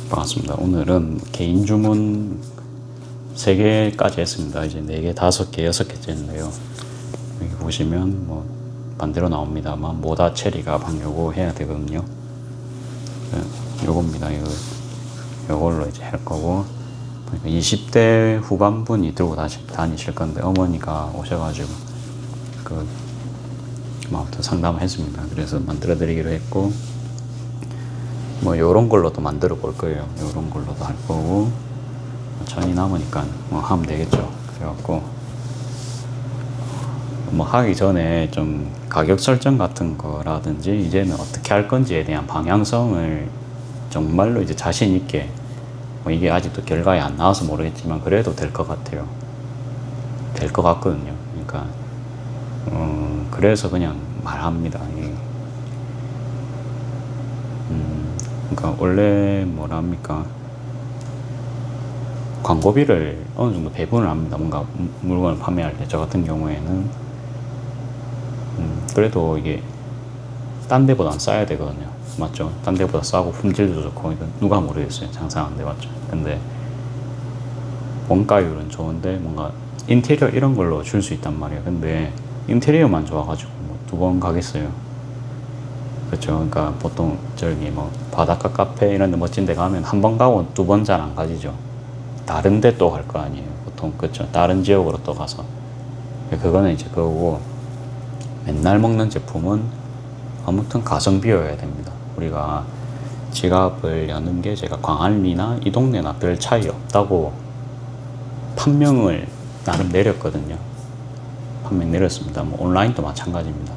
반갑습니다. 오늘은 개인 주문 3개까지 했습니다. 이제 4개, 5개, 6개째인데요. 여기 보시면 뭐 반대로 나옵니다만 모다 체리가 방요거 해야 되거든요. 요겁니다. 요걸로 이제 할 거고, 20대 후반분이 들고 다니실 건데 어머니가 오셔가지고 뭐 아무튼 상담을 했습니다. 그래서 만들어 드리기로 했고, 뭐 요런 걸로도 만들어 볼 거예요. 요런 걸로도 할 거고, 천이 남으니까 뭐 하면 되겠죠. 그래갖고 뭐 하기 전에 좀 가격 설정 같은 거라든지 이제는 어떻게 할 건지에 대한 방향성을 정말로 이제 자신 있게, 뭐 이게 아직도 결과에 안 나와서 모르겠지만 그래도 될 것 같아요. 될 것 같거든요. 그러니까 그래서 그냥 말합니다. 그러니까 원래 뭐랍니까, 광고비를 어느 정도 배분을 합니다. 뭔가 물건을 판매할 때 저 같은 경우에는 그래도 이게 딴 데보단 싸야 되거든요. 맞죠? 딴 데보다 싸고 품질도 좋고, 이건 누가 모르겠어요. 장사하는데. 맞죠? 근데 원가율은 좋은데 뭔가 인테리어 이런 걸로 줄 수 있단 말이에요. 근데 인테리어만 좋아가지고 뭐 2번 가겠어요. 그렇죠. 그러니까 보통 저기 뭐 바닷가 카페 이런 데 멋진 데 가면 한 번 가고 2번 잘 안 가지죠. 다른 데 또 갈 거 아니에요. 보통. 그렇죠. 다른 지역으로 또 가서. 그거는 이제 그거고, 맨날 먹는 제품은 아무튼 가성비여야 됩니다. 우리가 지갑을 여는 게 제가 광안리나 이 동네나 별 차이 없다고 판명을 나름 내렸거든요. 판명 내렸습니다. 뭐 온라인도 마찬가지입니다.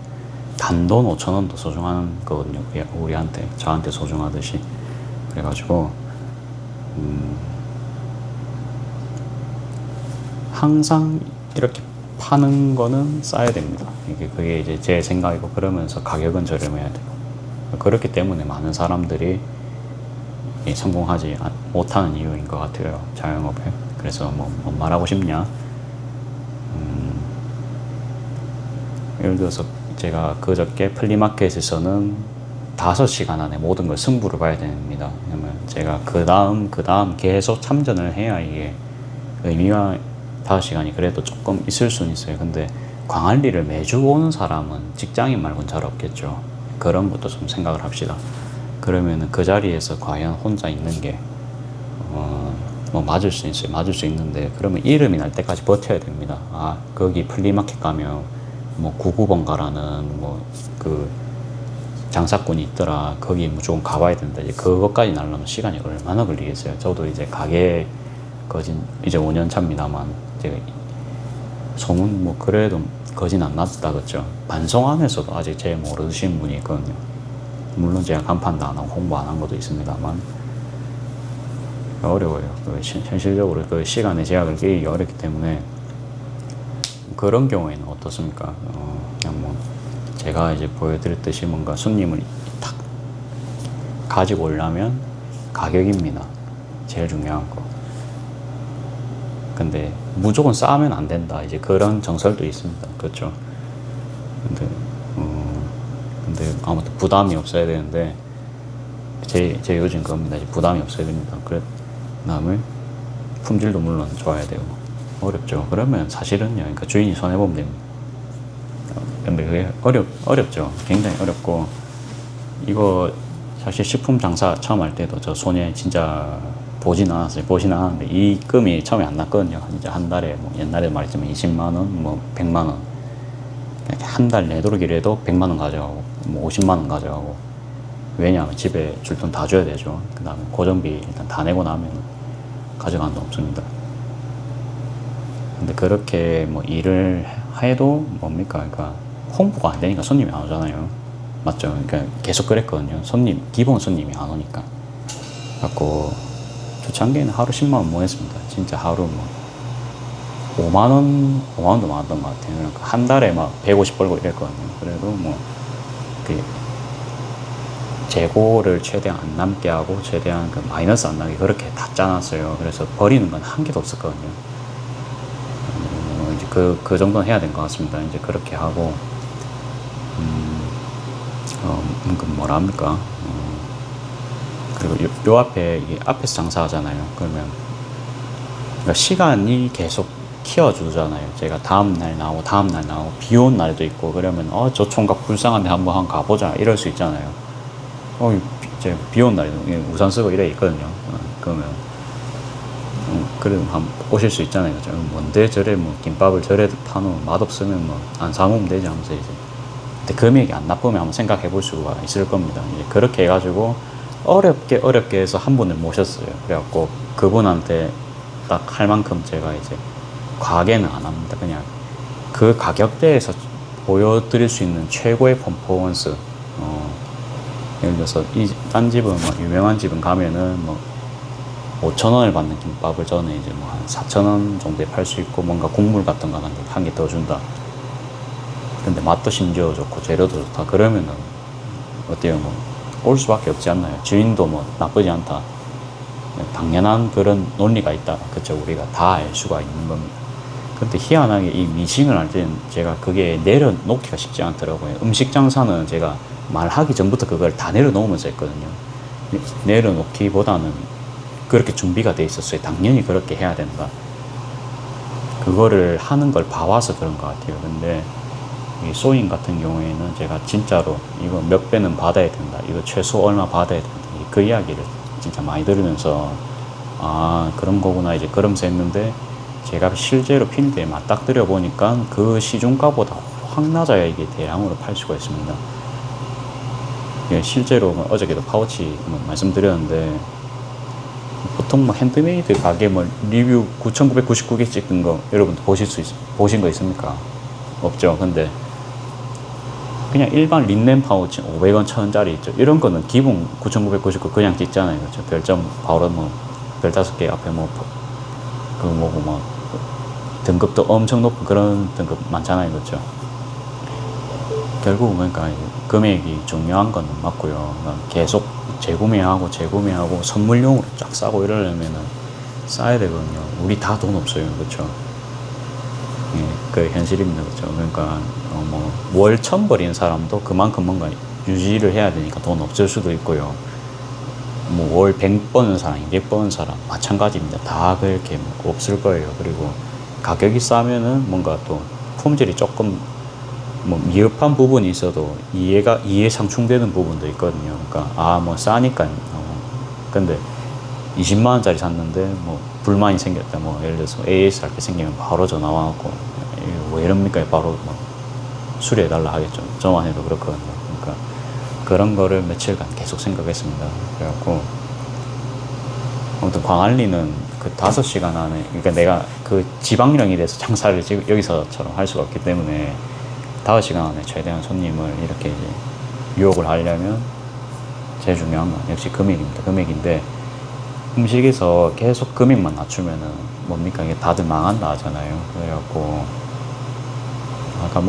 단돈 5,000원도 소중한 거거든요. 우리한테, 저한테 소중하듯이. 그래가지고 항상 이렇게 파는 거는 싸야 됩니다. 그게 이제 제 생각이고, 그러면서 가격은 저렴해야 되고, 그렇기 때문에 많은 사람들이 성공하지 못하는 이유인 것 같아요. 자영업에. 그래서 뭐 말하고 싶냐, 예를 들어서 제가 그저께 플리마켓에서는 5시간 안에 모든 걸 승부를 봐야 됩니다. 왜냐면 제가 그 다음 계속 참전을 해야 이게 의미가 5시간이 그래도 조금 있을 수는 있어요. 근데 광안리를 매주 오는 사람은 직장인 말고는 잘 없겠죠. 그런 것도 좀 생각을 합시다. 그러면은 그 자리에서 과연 혼자 있는 게 뭐 맞을 수 있어요. 맞을 수 있는데, 그러면 이름이 날 때까지 버텨야 됩니다. 아, 거기 플리마켓 가면 뭐 99번 가라는 뭐 그 장사꾼이 있더라. 거기 무조건 가봐야 된다. 이제 그것까지 나려면 시간이 얼마나 걸리겠어요. 저도 이제 가게 거진 이제 5년 차입니다만, 이제 소문 뭐 그래도 거진 안 났다 그랬죠. 반송 안에서도 아직 제 모르시는 분이 있거든요. 물론 제가 간판도 안 하고 홍보 안 한 것도 있습니다만 어려워요. 현실적으로 그 시간의 제약을 깨기 어렵기 때문에. 그런 경우에는 어떻습니까? 그냥 뭐 제가 이제 보여드렸듯이 뭔가 손님을 탁 가지고 오려면 가격입니다. 제일 중요한 거. 근데 무조건 싸면 안 된다. 이제 그런 정설도 있습니다. 그렇죠? 근데 아무튼 부담이 없어야 되는데, 제 요즘 그겁니다. 이제 부담이 없어야 됩니다. 그다음에 품질도 물론 좋아야 되고. 어렵죠. 그러면 사실은요, 그러니까 주인이 손해보면 됩니다. 근데 그게 어렵죠. 굉장히 어렵고, 이거 사실 식품 장사 처음 할 때도 저 손해 진짜 보진 않았는데 이 금이 처음에 안 났거든요. 이제 한 달에 뭐 옛날에 말했지만 20만원, 뭐 100만원. 한 달 내도록 이래도 100만원 가져가고, 뭐 50만원 가져가고. 왜냐하면 집에 줄 돈 다 줘야 되죠. 그 다음에 고정비 일단 다 내고 나면 가져가는 돈 없습니다. 근데 그렇게 뭐 일을 해도 뭡니까? 그러니까 홍보가 안 되니까 손님이 안 오잖아요. 맞죠? 그러니까 계속 그랬거든요. 기본 손님이 안 오니까. 갖고 초창기에는 하루 10만 원 모았습니다. 진짜 하루 뭐 5만원도 많았던 것 같아요. 그러니까 한 달에 막 150 벌고 이랬거든요. 그래도 뭐 재고를 최대한 안 남게 하고, 최대한 그 마이너스 안 나게 그렇게 다 짜놨어요. 그래서 버리는 건 한 개도 없었거든요. 이제 그 정도는 해야 될 것 같습니다. 이제 그렇게 하고, 뭐라 합니까? 그리고 요 앞에 이게 앞에서 장사하잖아요. 그러면 그러니까 시간이 계속 키워주잖아요. 제가 다음날 나오고 비 온 날도 있고 그러면 저 총각 불쌍한데 한번 가보자 이럴 수 있잖아요. 이제 비 온 날에도 우산 쓰고 이래 있거든요. 그러면 그럼 한번 오실 수 있잖아요. 그죠? 뭔데 저래 뭐 김밥을 저래 파노 맛없으면 뭐 안 사먹으면 되지 하면서 이제 근데 금액이 안 나쁘면 한번 생각해 볼 수가 있을 겁니다. 이제 그렇게 해가지고 어렵게 해서 한 분을 모셨어요. 그래갖고 그분한테 딱 할 만큼 제가 이제 과하게는 안 합니다. 그냥 그 가격대에서 보여드릴 수 있는 최고의 퍼포먼스. 예를 들어서 딴 집은 뭐 유명한 집은 가면은 뭐 5,000원을 받는 김밥을 저는 이제 뭐 한 4,000원 정도에 팔 수 있고 뭔가 국물 같은 거 한 개 더 준다. 근데 맛도 심지어 좋고 재료도 좋다. 그러면은 어때요? 뭐 올 수밖에 없지 않나요? 주인도 뭐 나쁘지 않다. 당연한 그런 논리가 있다. 그쵸? 우리가 다 알 수가 있는 겁니다. 근데 희한하게 이 미싱을 할 때는 제가 그게 내려놓기가 쉽지 않더라고요. 음식 장사는 제가 말하기 전부터 그걸 다 내려놓으면서 했거든요. 내려놓기보다는 그렇게 준비가 돼 있었어요. 당연히 그렇게 해야 된다. 그거를 하는 걸 봐와서 그런 것 같아요. 근데 이 소인 같은 경우에는 제가 진짜로 이거 몇 배는 받아야 된다. 이거 최소 얼마 받아야 된다. 그 이야기를 진짜 많이 들으면서 그런 거구나 이제 그러면서 했는데 제가 실제로 필드에 맞닥뜨려 보니까 그 시중가보다 확 낮아야 이게 대량으로 팔 수가 있습니다. 예, 실제로 어저께도 파우치 말씀드렸는데 보통 뭐 핸드메이드 가게 리뷰 9,999개 찍은 거 여러분 보신 거 있습니까? 없죠. 근데 그냥 일반 린넨 파우치 500원, 1,000원짜리 있죠. 이런 거는 기본 9,999 그냥 찍잖아요. 그렇죠. 별점 바로 별 5개 앞에 등급도 엄청 높은 그런 등급 많잖아요. 그렇죠. 결국 그러니까 금액이 중요한 건 맞고요. 계속 재구매하고 선물용으로 쫙 싸고 이러려면은 싸야 되거든요. 우리 다 돈 없어요. 그렇죠. 예, 그 현실입니다. 그렇죠. 그러니까 월 1,000 벌이는 사람도 그만큼 뭔가 유지를 해야 되니까 돈 없을 수도 있고요. 월 100 버는 사람, 200 버는 사람 마찬가지입니다. 다 그렇게 없을 거예요. 그리고 가격이 싸면은 뭔가 또 품질이 조금 미흡한 부분이 있어도 이해 상충되는 부분도 있거든요. 그러니까 싸니까 근데 20만 원짜리 샀는데 불만이 생겼다. 예를 들어서 AS 할 게 생기면 바로 전화 와갖고 왜 이럽니까? 바로 수리해달라 하겠죠. 저만 해도 그렇거든요. 그러니까 그런 거를 며칠간 계속 생각했습니다. 그래갖고 아무튼 광안리는 그 5시간 안에 그러니까 내가 그 지방령이 돼서 장사를 지금 여기서처럼 할 수가 없기 때문에 5시간 안에 최대한 손님을 이렇게 이제 유혹을 하려면 제일 중요한 건 역시 금액입니다. 금액인데 음식에서 계속 금액만 낮추면은 뭡니까? 이게 다들 망한다 하잖아요. 그래갖고 아까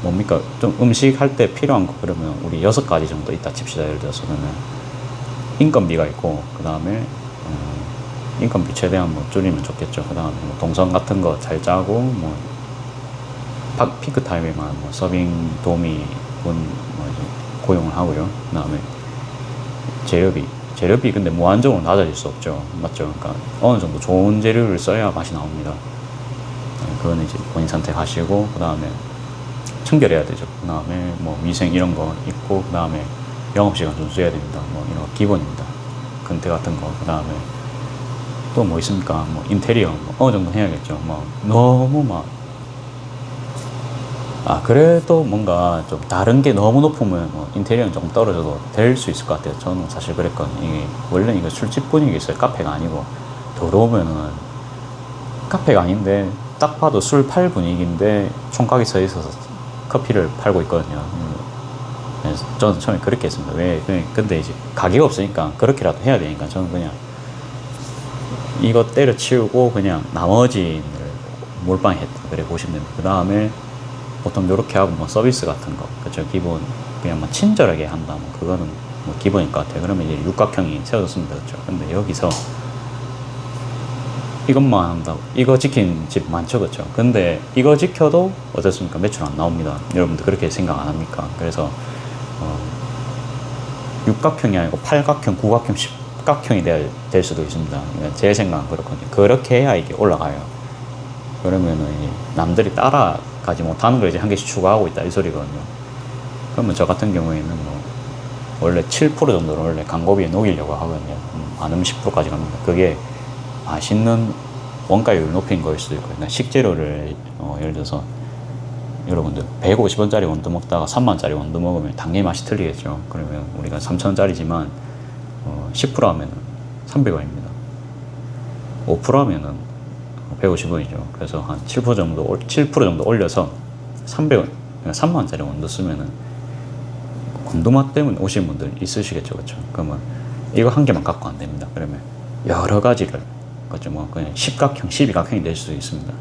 뭡니까? 좀 음식 할 때 필요한 거 그러면 우리 6가지 정도 있다 칩시다. 예를 들어서 그러면 인건비가 있고 그 다음에 인건비 최대한 줄이면 좋겠죠. 그 다음에 동선 같은 거 잘 짜고 피크 타임에만 서빙 도우미분 고용을 하고요. 그 다음에 재료비 근데 무한정으로 낮아질 수 없죠. 맞죠? 그러니까 어느 정도 좋은 재료를 써야 맛이 나옵니다. 그거는 이제 본인 선택하시고 그 다음에 청결해야 되죠. 그 다음에 위생 이런 거 있고 그 다음에 영업시간 준수해야 됩니다. 이런 거 기본입니다. 근태 같은 거. 그 다음에 또 있습니까? 인테리어 어느 정도 해야겠죠. 너무 그래도 뭔가 좀 다른 게 너무 높으면 인테리어는 조금 떨어져도 될 수 있을 것 같아요. 저는 사실 그랬거든요. 이게 원래 이거 술집 분위기 있어요. 카페가 아니고 들어오면은 카페가 아닌데 딱 봐도 술 팔 분위기인데 총각이 서 있어서 커피를 팔고 있거든요. 그래서 저는 처음에 그렇게 했습니다. 근데 이제 가게가 없으니까 그렇게라도 해야 되니까 저는 그냥 이거 때려치우고 그냥 나머지를 몰빵 했다. 그래 보시면 됩니다. 그 다음에 보통 요렇게 하고 서비스 같은 거 그쵸 기본 그냥 친절하게 한다 그거는 기본일 것 같아요. 그러면 이제 육각형이 세워졌습니다. 그쵸. 근데 여기서 이것만 한다고 이거 지킨 집 많죠. 그쵸. 근데 이거 지켜도 어떻습니까? 매출 안 나옵니다. 여러분들 그렇게 생각 안 합니까? 그래서 육각형이 아니고 8각형, 9각형, 십각형이 될 수도 있습니다. 그러니까 제 생각은 그렇거든요. 그렇게 해야 이게 올라가요. 그러면은 남들이 따라가지 못하는 걸 이제 한 개씩 추가하고 있다 이 소리거든요. 그러면 저 같은 경우에는 뭐 원래 7% 정도를 원래 광고비에 녹이려고 하거든요. 많으면 10%까지 갑니다. 그게 맛있는 원가율 높인 거일 수도 있고, 그러니까 식재료를 예를 들어서 여러분들 150원짜리 원두 먹다가 3만원짜리 원두 먹으면 당연히 맛이 틀리겠죠. 그러면 우리가 3,000원짜리지만 10% 하면은 300원입니다. 5% 하면은 150원이죠. 그래서 한 7% 정도 올려서 300원, 그러니까 3만원짜리 원두 쓰면은 원두 맛 때문에 오신 분들 있으시겠죠. 그렇죠? 그러면 이거 한 개만 갖고 안 됩니다. 그러면 여러 가지를, 그렇죠? 뭐 그냥 10각형, 12각형이 될 수도 있습니다.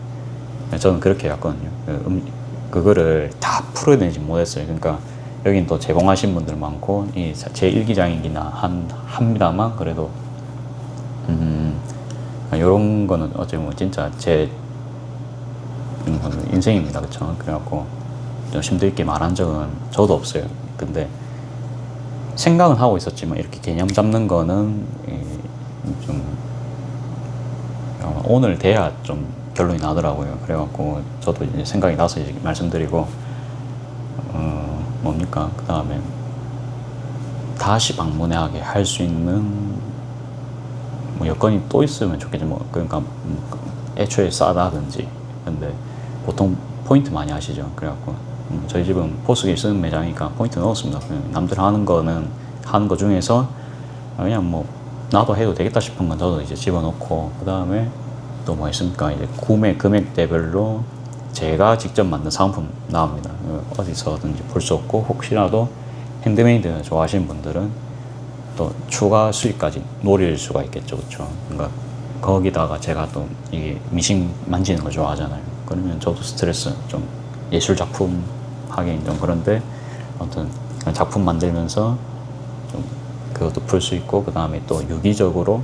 저는 그렇게 했거든요. 그거를 다 풀어내지 못했어요. 그러니까 여긴 또 제공하신 분들 많고 제 일기장이긴 합니다만 그래도 이런 거는 어찌 보면 진짜 제 인생입니다. 그렇죠? 그래갖고 좀 힘들게 말한 적은 저도 없어요. 근데 생각은 하고 있었지만 이렇게 개념 잡는 거는 좀 오늘 돼야 좀 결론이 나더라고요. 그래갖고 저도 이제 생각이 나서 이제 말씀드리고 뭡니까? 그 다음에 다시 방문하게 할 수 있는 뭐 여건이 또 있으면 좋겠지. 뭐 그러니까 애초에 싸다든지. 근데 보통 포인트 많이 하시죠. 그래갖고 저희 집은 포스기 쓰는 매장이니까 포인트 넣었습니다. 남들 하는 거 중에서 그냥 뭐 나도 해도 되겠다 싶은 건 저도 이제 집어넣고, 그 다음에 또 뭐 있습니까? 이제 구매 금액대별로 제가 직접 만든 상품 나옵니다. 어디서든지 볼 수 없고, 혹시라도 핸드메이드 좋아하시는 분들은 또 추가 수익까지 노릴 수가 있겠죠. 그렇죠? 그러니까 거기다가 제가 또 이게 미싱 만지는 걸 좋아하잖아요. 그러면 저도 스트레스 좀 예술 작품 하긴 좀 그런데 아무튼 작품 만들면서 좀 그것도 풀 수 있고, 그 다음에 또 유기적으로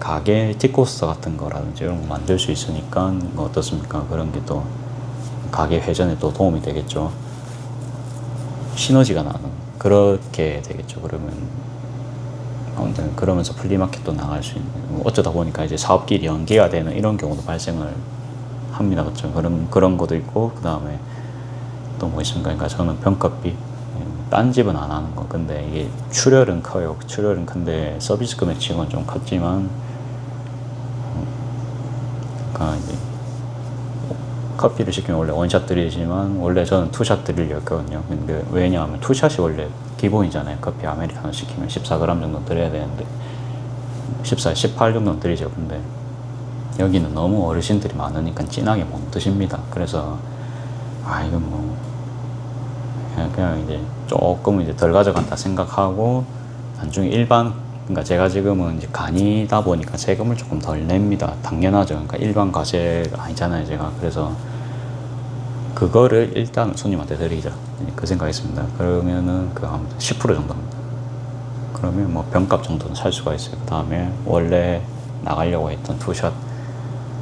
가게 팁코스터 같은 거라든지 이런 거 만들 수 있으니까 뭐 어떻습니까? 그런 게 또 가게 회전에 또 도움이 되겠죠. 시너지가 나는 그렇게 되겠죠. 그러면 아무튼 그러면서 플리마켓도 나갈 수 있는, 어쩌다 보니까 이제 사업끼리 연계가 되는 이런 경우도 발생을 합니다. 그렇죠? 그런 것도 있고, 그 다음에 또 뭐 있습니까? 그러니까 저는 병값비, 딴 집은 안 하는 거. 근데 이게 출혈은 커요. 출혈은 큰데 서비스 금액 치고는 좀 컸지만, 그러니까 이제 커피를 시키면 원래 원샷 드리지만 원래 저는 투샷 드리려고 했거든요. 근데 왜냐하면 투샷이 원래 기본이잖아요. 커피 아메리카노 시키면 14g 정도 드려야 되는데 14, 18 정도는 드리죠. 근데 여기는 너무 어르신들이 많으니까 진하게 못 드십니다. 그래서 이건 뭐 그냥 이제 조금 이제 덜 가져간다 생각하고, 나중에 그러니까 제가 지금은 이제 간이다 보니까 세금을 조금 덜 냅니다. 당연하죠. 그러니까 일반 과세가 아니잖아요, 제가. 그래서 그거를 일단 손님한테 드리자, 그 생각했습니다. 그러면은 그 아무튼 10% 정도입니다. 그러면 뭐 병값 정도는 살 수가 있어요. 그 다음에 원래 나가려고 했던 투샷,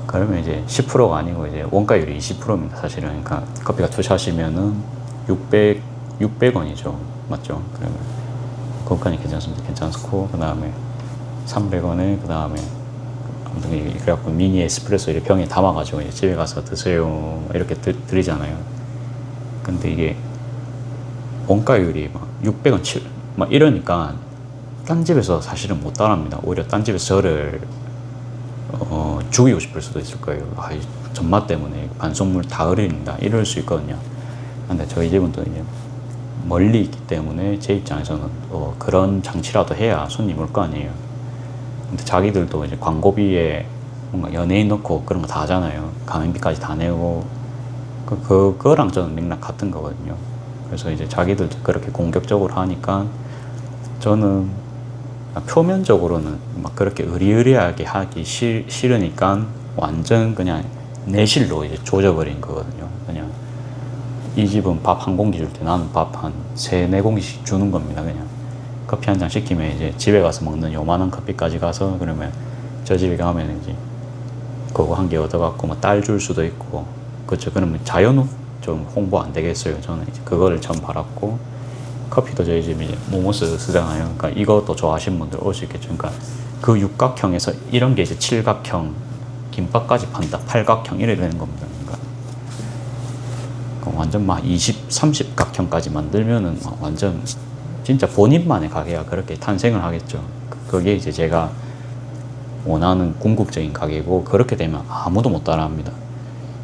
그러면 이제 10%가 아니고 이제 원가율이 20%입니다, 사실은. 그러니까 커피가 투샷이면은 600원이죠. 맞죠? 그러면 그것까지 괜찮습니다. 괜찮고, 그 다음에 300원에, 그 다음에 아무튼 그래갖고 미니 에스프레소 이렇게 병에 담아가지고 이제 집에 가서 드세요 이렇게 드리잖아요. 근데 이게 원가율이 막 600원, 막 이러니까 딴 집에서 사실은 못 따라합니다. 오히려 딴 집에서 저를 죽이고 싶을 수도 있을 거예요. 전맛 때문에 반송물 다 흐린다 이럴 수 있거든요. 근데 저희 집은 또 이제 멀리 있기 때문에 제 입장에서는 그런 장치라도 해야 손님 올 거 아니에요. 근데 자기들도 이제 광고비에 뭔가 연예인 넣고 그런 거 다 하잖아요. 가맹비까지 다 내고 그거랑 저는 맥락 같은 거거든요. 그래서 이제 자기들도 그렇게 공격적으로 하니까 저는 표면적으로는 막 그렇게 의리의리하게 하기 싫으니까 완전 그냥 내실로 이제 조져버린 거거든요. 그냥 이 집은 밥 한 공기 줄 때 나는 밥 한 3-4공기씩 주는 겁니다. 그냥 커피 한 잔 시키면 이제 집에 가서 먹는 요만한 커피까지 가서, 그러면 저 집에 가면 이제 그거 한 개 얻어갖고 뭐 딸 줄 수도 있고, 그렇죠. 그러면 자연후 좀 홍보 안 되겠어요. 저는 이제 그거를 처음 받았고, 커피도 저희 집이 이제 모모스 쓰잖아요. 그러니까 이것도 좋아하시는 분들 올 수 있겠죠. 그러니까 그 육각형에서 이런 게 이제 칠각형, 김밥까지 판다. 팔각형 이래 되는 겁니다. 그러니까 완전 막 20, 30각형까지 만들면은 완전 진짜 본인만의 가게가 그렇게 탄생을 하겠죠. 그게 이제 제가 원하는 궁극적인 가게고, 그렇게 되면 아무도 못 따라합니다.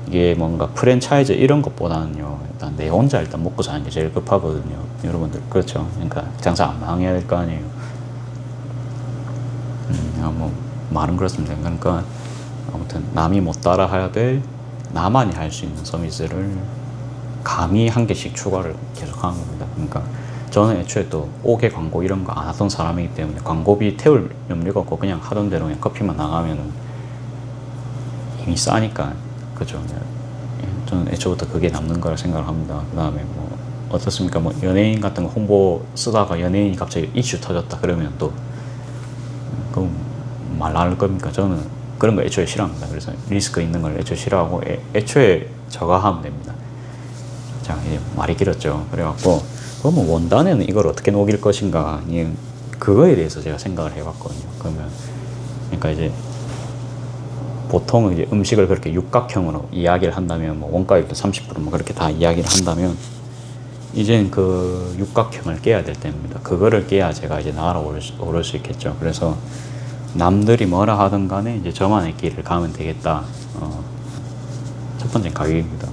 이게 뭔가 프랜차이즈 이런 것보다는요, 일단 내 혼자 일단 먹고 사는 게 제일 급하거든요. 여러분들 그렇죠. 그러니까 장사 안 망해야 될 거 아니에요. 뭐 말은 그렇습니다. 그러니까 아무튼 남이 못 따라해야 될, 나만이 할 수 있는 서비스를 감히 한 개씩 추가를 계속 하는 겁니다. 그러니까 저는 애초에 또 5개 광고 이런 거 안 하던 사람이기 때문에 광고비 태울 염려가 없고 그냥 하던 대로 그냥 커피만 나가면은 이미 싸니까, 그죠. 저는 애초부터 그게 남는 거라 생각을 합니다. 그 다음에 뭐 어떻습니까? 뭐 연예인 같은 거 홍보 쓰다가 연예인이 갑자기 이슈 터졌다 그러면 또 그럼 말 나올 겁니까? 저는 그런 거 애초에 싫어합니다. 그래서 리스크 있는 걸 애초에 싫어하고 애초에 저가 하면 됩니다. 자, 이제 말이 길었죠. 그래갖고 그러면 원단에는 이걸 어떻게 녹일 것인가, 그거에 대해서 제가 생각을 해봤거든요. 그러면 그러니까 이제 보통 이제 음식을 그렇게 육각형으로 이야기를 한다면, 뭐 원가율도 30% 뭐 그렇게 다 이야기를 한다면, 이젠 그 육각형을 깨야 될 때입니다. 그거를 깨야 제가 이제 날아오를 수 있겠죠. 그래서 남들이 뭐라 하든 간에 이제 저만의 길을 가면 되겠다. 첫 번째 가격입니다.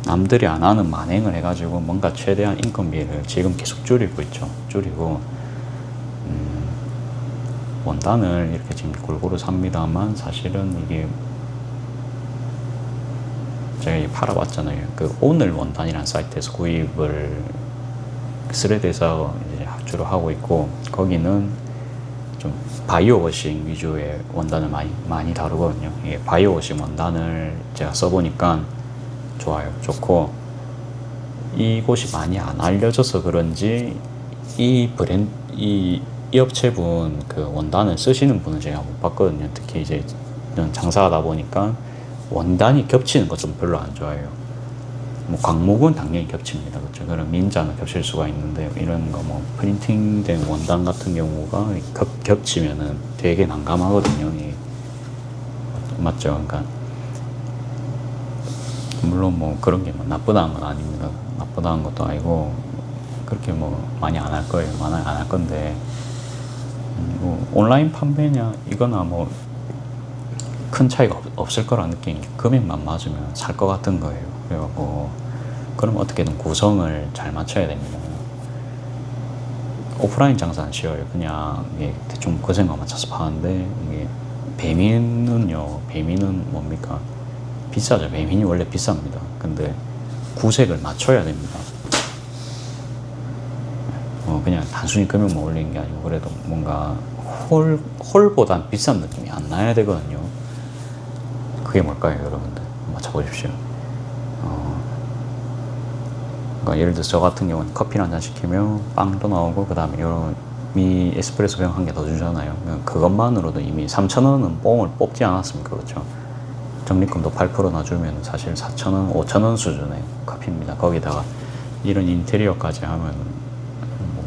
남들이 안 하는 만행을 해가지고 뭔가 최대한 인건비를 지금 계속 줄이고 있죠. 줄이고, 원단을 이렇게 지금 골고루 삽니다만, 사실은 이게 제가 팔아봤잖아요. 그 오늘 원단이라는 사이트에서 구입을 스레드에서 이제 주로 하고 있고, 거기는 좀 바이오워싱 위주의 원단을 많이 다루거든요. 이게 바이오워싱 원단을 제가 써보니까 좋아요. 좋고, 이곳이 많이 안 알려져서 그런지 이 업체분 그 원단을 쓰시는 분은 제가 못 봤거든요. 특히 이제 장사하다 보니까 원단이 겹치는 거 좀 별로 안 좋아해요. 뭐 광목은 당연히 겹칩니다. 그렇죠. 그럼 민자는 겹칠 수가 있는데, 이런 거 뭐 프린팅된 원단 같은 경우가 겹치면은 되게 난감하거든요. 맞죠? 그러니까 물론 뭐 그런 게 뭐 나쁘다는 건 아닙니다. 나쁘다는 것도 아니고, 그렇게 뭐 많이 안 할 거예요. 많이 안 할 건데, 뭐 온라인 판매냐 이거나 뭐 큰 차이가 없을 거라 느끼는 게, 금액만 맞으면 살 것 같은 거예요. 그래갖고 그럼 어떻게든 구성을 잘 맞춰야 됩니다. 오프라인 장사는 쉬워요. 그냥 이게 대충 구성만 맞춰서 파는데, 이게 배민은 뭡니까? 비싸죠. 배민이 원래 비쌉니다. 근데 구색을 맞춰야 됩니다. 그냥 단순히 금액만 올리는 게 아니고, 그래도 뭔가 홀보단 비싼 느낌이 안 나야 되거든요. 그게 뭘까요, 여러분들? 맞춰보십시오. 그러니까 예를 들어서 저 같은 경우는 커피를 한잔 시키면 빵도 나오고, 그 다음에 이미 에스프레소 병 한 개 더 주잖아요. 그것만으로도 이미 3,000원은 뽕을 뽑지 않았습니까? 그렇죠? 적립금도 8% 놔주면 사실 4,000원, 5,000원 수준의 커피입니다. 거기다가 이런 인테리어까지 하면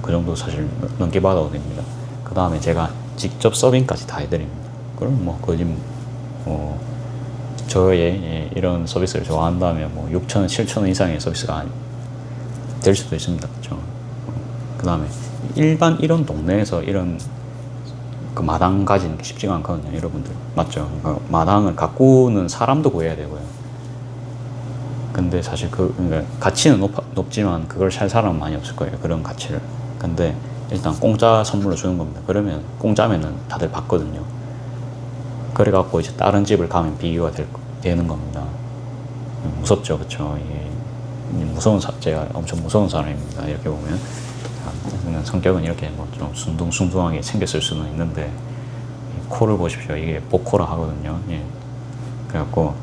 그 정도 사실 넘게 받아도 됩니다. 그 다음에 제가 직접 서빙까지 다 해드립니다. 그럼 뭐 거짓 저의 이런 서비스를 좋아한다면 뭐 6,000원, 7,000원 이상의 서비스가 될 수도 있습니다. 그렇죠? 그 다음에 일반 이런 동네에서 이런 그 마당 가지는 게 쉽지가 않거든요, 여러분들. 맞죠? 그러니까 마당을 가꾸는 사람도 구해야 되고요. 근데 사실 그러니까 가치는 높지만 그걸 살 사람은 많이 없을 거예요. 그런 가치를. 근데 일단 공짜 선물로 주는 겁니다. 그러면 공짜면은 다들 받거든요. 그래갖고 이제 다른 집을 가면 비교가 되는 겁니다. 무섭죠, 그렇죠? 제가 엄청 무서운 사람입니다. 이렇게 보면 성격은 이렇게 뭐 좀 순둥순둥하게 생겼을 수는 있는데, 코를 보십시오. 이게 복코라 하거든요. 그래갖고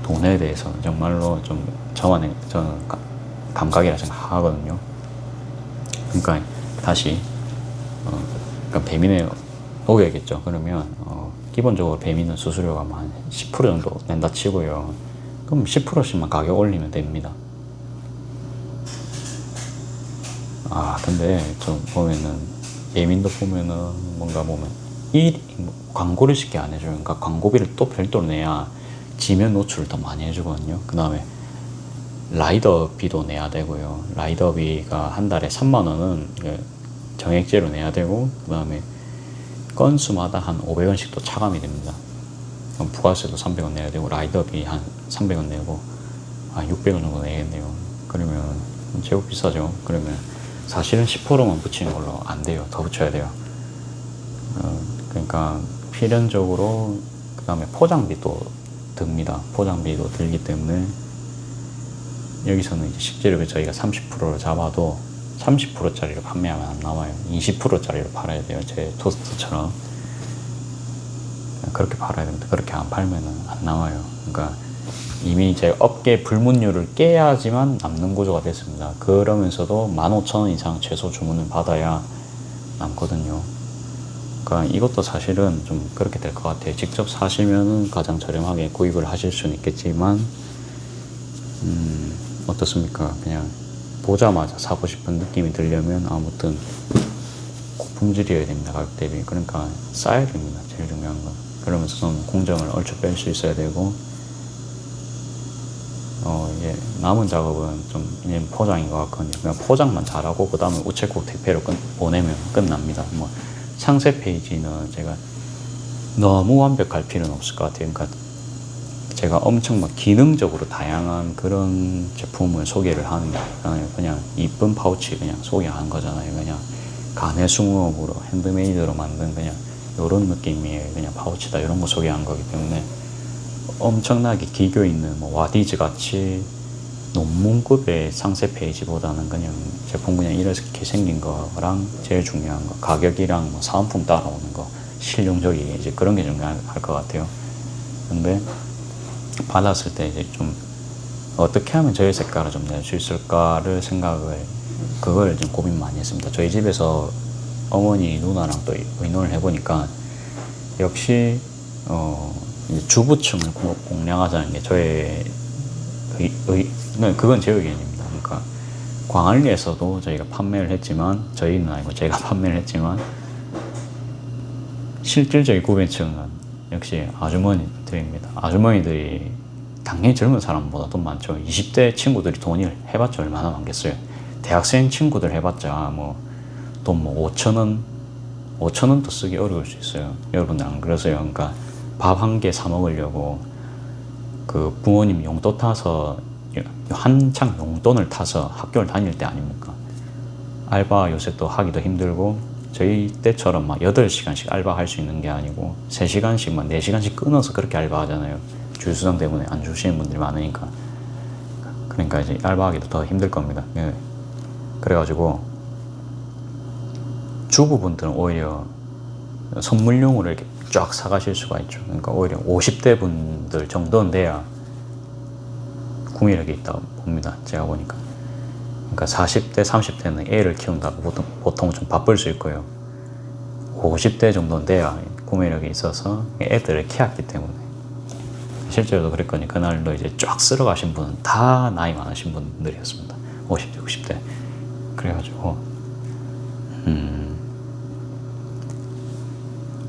돈에 대해서는 정말로 좀 저는 감각이라 생각하거든요. 그러니까 다시 그러니까 배민에 녹여야겠죠. 그러면 기본적으로 배민은 수수료가 한 10% 정도 낸다 치고요. 그럼 10%씩만 가격 올리면 됩니다. 근데 좀 보면은 예민도 보면은 뭔가 보면 광고를 쉽게 안 해줘요. 그러니까 광고비를 또 별도로 내야 지면 노출을 더 많이 해주거든요. 그 다음에 라이더비도 내야 되고요. 라이더비가 한 달에 3만 원은 정액제로 내야 되고, 그 다음에 건수마다 한 500원씩 또 차감이 됩니다. 그럼 부가세도 300원 내야 되고, 라이더비 한 300원 내고, 600원 정도 내겠네요. 그러면 제법 비싸죠. 그러면 사실은 10%만 붙이는 걸로 안 돼요. 더 붙여야 돼요. 그러니까 필연적으로, 그 다음에 포장비도 듭니다. 포장비도 들기 때문에 여기서는 이제 실제로 저희가 30%를 잡아도 30%짜리로 판매하면 안 나와요. 20%짜리로 팔아야 돼요. 제 토스트처럼. 그렇게 팔아야 됩니다. 그렇게 안 팔면은 안 나와요. 그러니까 이미 제 업계 불문율을 깨야지만 남는 구조가 됐습니다. 그러면서도 15,000원 이상 최소 주문을 받아야 남거든요. 그러니까 이것도 사실은 좀 그렇게 될 것 같아요. 직접 사시면은 가장 저렴하게 구입을 하실 수는 있겠지만, 어떻습니까? 그냥 보자마자 사고 싶은 느낌이 들려면 아무튼 고품질이어야 됩니다. 가격 대비. 그러니까 싸야 됩니다. 제일 중요한 건. 그러면서 좀 공정을 얼추 뺄 수 있어야 되고, 이제 남은 작업은 좀 포장인 것 같거든요. 그냥 포장만 잘하고 그 다음에 우체국 택배로 보내면 끝납니다. 뭐 상세 페이지는 제가 너무 완벽할 필요는 없을 것 같아요. 그러니까 제가 엄청 막 기능적으로 다양한 그런 제품을 소개를 하는 게 아니라 그냥 이쁜 파우치 그냥 소개하는 거잖아요. 그냥 가내숭어업으로 핸드메이드로 만든 그냥 이런 느낌의 그냥 파우치다 이런 거 소개한 거기 때문에 엄청나게 기교 있는 뭐 와디즈 같이 논문급의 상세 페이지보다는 그냥 제품 그냥 이렇게 생긴 거랑 제일 중요한 거 가격이랑 뭐 사은품 따라오는 거 실용적이 이제 그런 게 중요할 것 같아요. 근데 받았을 때 이제 좀 어떻게 하면 저희 색깔을 좀 낼 수 있을까를 그걸 좀 고민 많이 했습니다. 저희 집에서 어머니 누나랑 또 의논을 해보니까 역시 주부층을 공략하자는 게 저의 그건 제 의견입니다. 그러니까 광안리에서도 저희가 판매를 했지만, 저희는 아니고 제가 판매를 했지만, 실질적인 구매층은 역시 아주머니들입니다. 아주머니들이 당연히 젊은 사람보다 돈 많죠. 20대 친구들이 돈을 해봤자 얼마나 많겠어요. 대학생 친구들 해봤자 돈 5,000원도 쓰기 어려울 수 있어요. 여러분들 안 그러세요? 그러니까 밥 한 개 사 먹으려고 그 부모님 용돈 타서 한창 용돈을 타서 학교를 다닐 때 아닙니까? 알바 요새 또 하기도 힘들고 저희 때처럼 막 8시간씩 알바 할 수 있는 게 아니고 3시간씩 막 4시간씩 끊어서 그렇게 알바 하잖아요. 주휴수당 때문에 안 주시는 분들이 많으니까. 그러니까 이제 알바하기도 더 힘들 겁니다. 그래가지고 주부분들은 오히려 선물용으로 이렇게 쫙 사가실 수가 있죠. 그러니까 오히려 50대 분들 정도는 돼야 구매력이 있다고 봅니다. 제가 보니까. 그러니까 40대, 30대는 애를 키운다고 보통 좀 바쁠 수 있고요. 50대 정도는 돼야 구매력이 있어서 애들을 키웠기 때문에. 실제로도 그랬거든요. 그날도 이제 쫙 쓸어 가신 분은 다 나이 많으신 분들이었습니다. 50대, 60대. 그래가지고,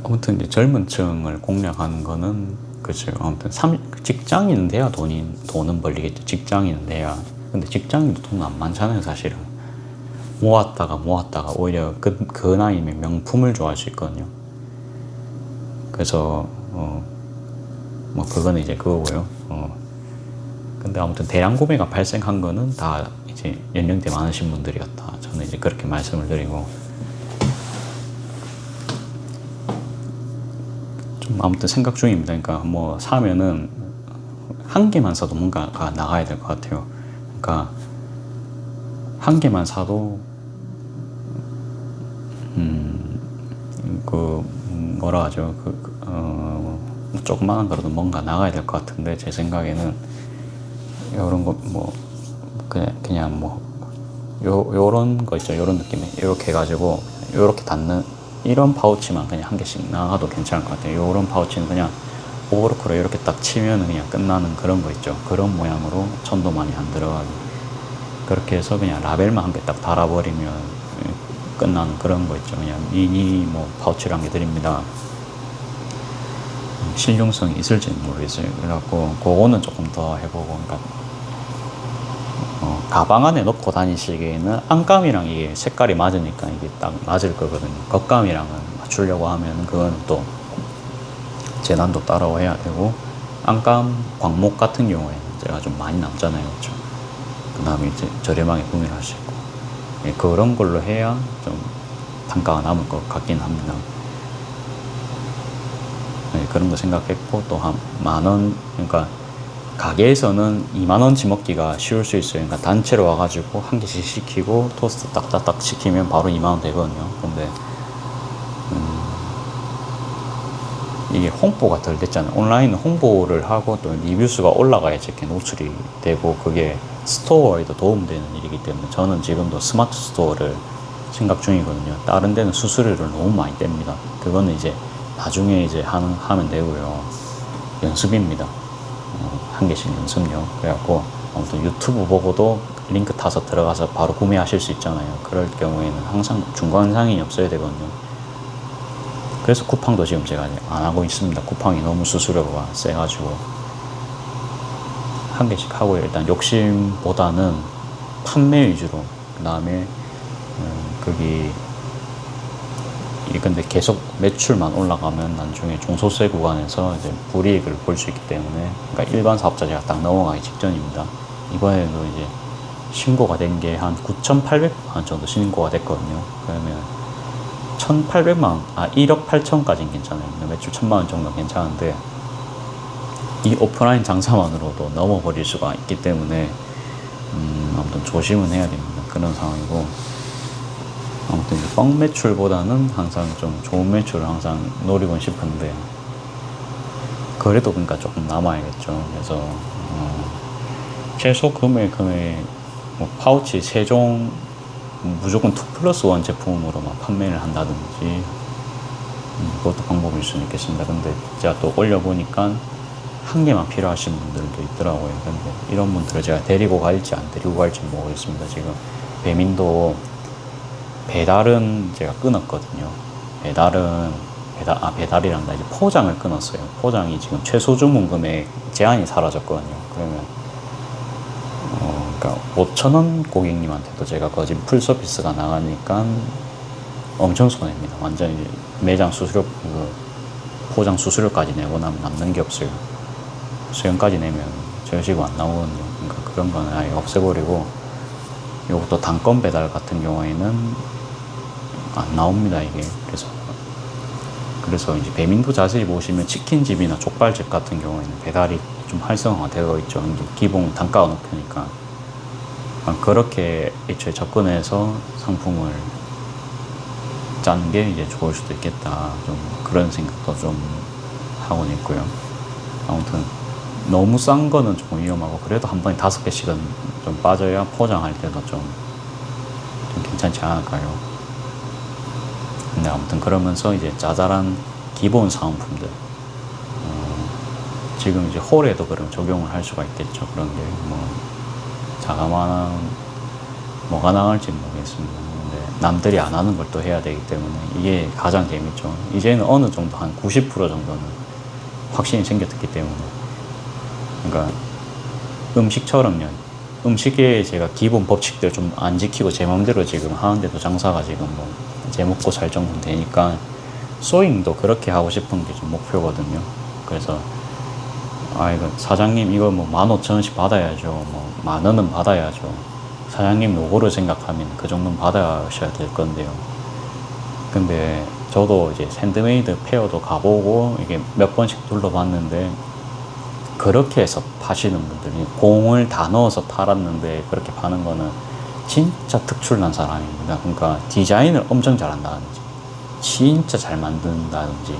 아무튼 이제 젊은 층을 공략하는 거는, 그렇죠. 아무튼 직장인은 돼야 돈은 벌리겠죠. 직장인은 돼야. 근데 직장인도 돈 안 많잖아요, 사실은. 모았다가 오히려 그 나이면 명품을 좋아할 수 있거든요. 그래서, 그거는 이제 그거고요. 근데 아무튼 대량 구매가 발생한 거는 다 이제 연령대 많으신 분들이었다. 저는 이제 그렇게 말씀을 드리고. 좀 아무튼 생각 중입니다. 그러니까 사면은 한 개만 사도 뭔가가 나가야 될 것 같아요. 그러니까 한 개만 사도 뭐라 하죠? 조그만한 거라도 뭔가 나가야 될 것 같은데 제 생각에는 이런 거 그냥 요런 거 있죠. 요런 느낌에 이렇게 해가지고 요렇게 닿는 이런 파우치만 그냥 한 개씩 나가도 괜찮을 것 같아요. 요런 파우치는 그냥 오버로크로 이렇게 딱 치면 그냥 끝나는 그런 거 있죠. 그런 모양으로 천도 많이 안 들어가고 그렇게 해서 그냥 라벨만 한 개 딱 달아버리면 끝나는 그런 거 있죠. 그냥 미니 뭐 파우치를 한 개 드립니다. 실용성이 있을지는 모르겠어요. 그래갖고 그거는 조금 더 해보고, 그러니까 가방 안에 넣고 다니시기에는 안감이랑 이게 색깔이 맞으니까 이게 딱 맞을 거거든요. 겉감이랑은 맞추려고 하면 그거는 또 재단도 따로 해야 되고, 안감 광목 같은 경우에는 제가 좀 많이 남잖아요. 그렇죠? 그 다음에 이제 저렴하게 구매를 할 수 있고, 예, 그런 걸로 해야 좀 단가가 남을 것 같긴 합니다. 네, 그런 거 생각했고, 또 한 만원, 그러니까 가게에서는 2만원 지먹기가 쉬울 수 있어요. 그러니까 단체로 와가지고 한 개씩 시키고 토스트 딱딱딱 시키면 바로 2만원 되거든요. 근데 이게 홍보가 덜 됐잖아요. 온라인 홍보를 하고 또 리뷰수가 올라가야지 이렇게 노출이 되고, 그게 스토어에도 도움되는 일이기 때문에 저는 지금도 스마트 스토어를 생각 중이거든요. 다른 데는 수수료를 너무 많이 뗍니다. 그거는 이제 나중에 이제 하면 되고요. 연습입니다. 한 개씩 연습료. 그래갖고 아무튼 유튜브 보고도 링크 타서 들어가서 바로 구매하실 수 있잖아요. 그럴 경우에는 항상 중간 상인이 없어야 되거든요. 그래서 쿠팡도 지금 제가 안 하고 있습니다. 쿠팡이 너무 수수료가 세가지고. 한 개씩 하고요. 일단 욕심보다는 판매 위주로. 그 다음에 거기 근데 계속 매출만 올라가면 나중에 종소세 구간에서 이제 불이익을 볼 수 있기 때문에, 그러니까 일반 사업자 제가 딱 넘어가기 직전입니다. 이번에도 이제 신고가 된 게 한 9,800만 원 정도 신고가 됐거든요. 그러면 1,800만 원, 1억 8천까지는 괜찮아요. 매출 1,000만 원 정도 괜찮은데, 이 오프라인 장사만으로도 넘어버릴 수가 있기 때문에 아무튼 조심은 해야 됩니다. 그런 상황이고, 아무튼 뻥 매출보다는 항상 좀 좋은 매출을 항상 노리고 싶은데, 그래도 그러니까 조금 남아야겠죠. 그래서 최소 금액 뭐 파우치 3종 무조건 2+1 제품으로만 판매를 한다든지, 그것도 방법일 수는 있겠습니다. 근데 제가 또 올려보니까 한 개만 필요하신 분들도 있더라고요. 근데 이런 분들을 제가 데리고 갈지 안 데리고 갈지 모르겠습니다. 지금 배민도 배달은 제가 끊었거든요. 배달이란다. 이제 포장을 끊었어요. 포장이 지금 최소 주문 금액 제한이 사라졌거든요. 그러면, 그러니까 5,000원 고객님한테도 제가 거진 풀 서비스가 나가니까 엄청 손해입니다. 완전히 매장 수수료, 포장 수수료까지 내고 나면 남는 게 없어요. 수연까지 내면 저시고 안 나오거든요. 그러니까 그런 거는 아예 없애버리고, 이것도 단건 배달 같은 경우에는 안 나옵니다, 이게. 그래서 이제 배민도 자세히 보시면 치킨집이나 족발집 같은 경우에는 배달이 좀 활성화가 되어 있죠. 이제 기본 단가가 높으니까. 그렇게 애초에 접근해서 상품을 짜는 게 이제 좋을 수도 있겠다. 좀 그런 생각도 좀 하고는 있고요. 아무튼 너무 싼 거는 좀 위험하고, 그래도 한 번에 5개씩은 좀 빠져야 포장할 때도 좀 괜찮지 않을까요? 근데 아무튼 그러면서 이제 짜잘한 기본 사은품들, 지금 이제 홀에도 그럼 적용을 할 수가 있겠죠. 그런 게 자그마한 뭐가 나올지는 모르겠습니다. 근데 남들이 안 하는 걸 또 해야 되기 때문에 이게 가장 재밌죠. 이제는 어느 정도 한 90% 정도는 확신이 생겼기 때문에. 그러니까 음식처럼요. 음식에 제가 기본 법칙들 좀 안 지키고 제 마음대로 지금 하는데도 장사가 지금 제 먹고 살 정도는 되니까, 소잉도 그렇게 하고 싶은 게 좀 목표거든요. 그래서 이거 사장님 이거 15,000원씩 받아야죠. 10,000원은 받아야죠. 사장님 요거를 생각하면 그 정도는 받아셔야 될 건데요. 근데 저도 이제 핸드메이드 페어도 가보고 이게 몇 번씩 둘러봤는데, 그렇게 해서 파시는 분들이 공을 다 넣어서 팔았는데 그렇게 파는 거는 진짜 특출난 사람입니다. 그러니까 디자인을 엄청 잘한다든지 진짜 잘 만든다든지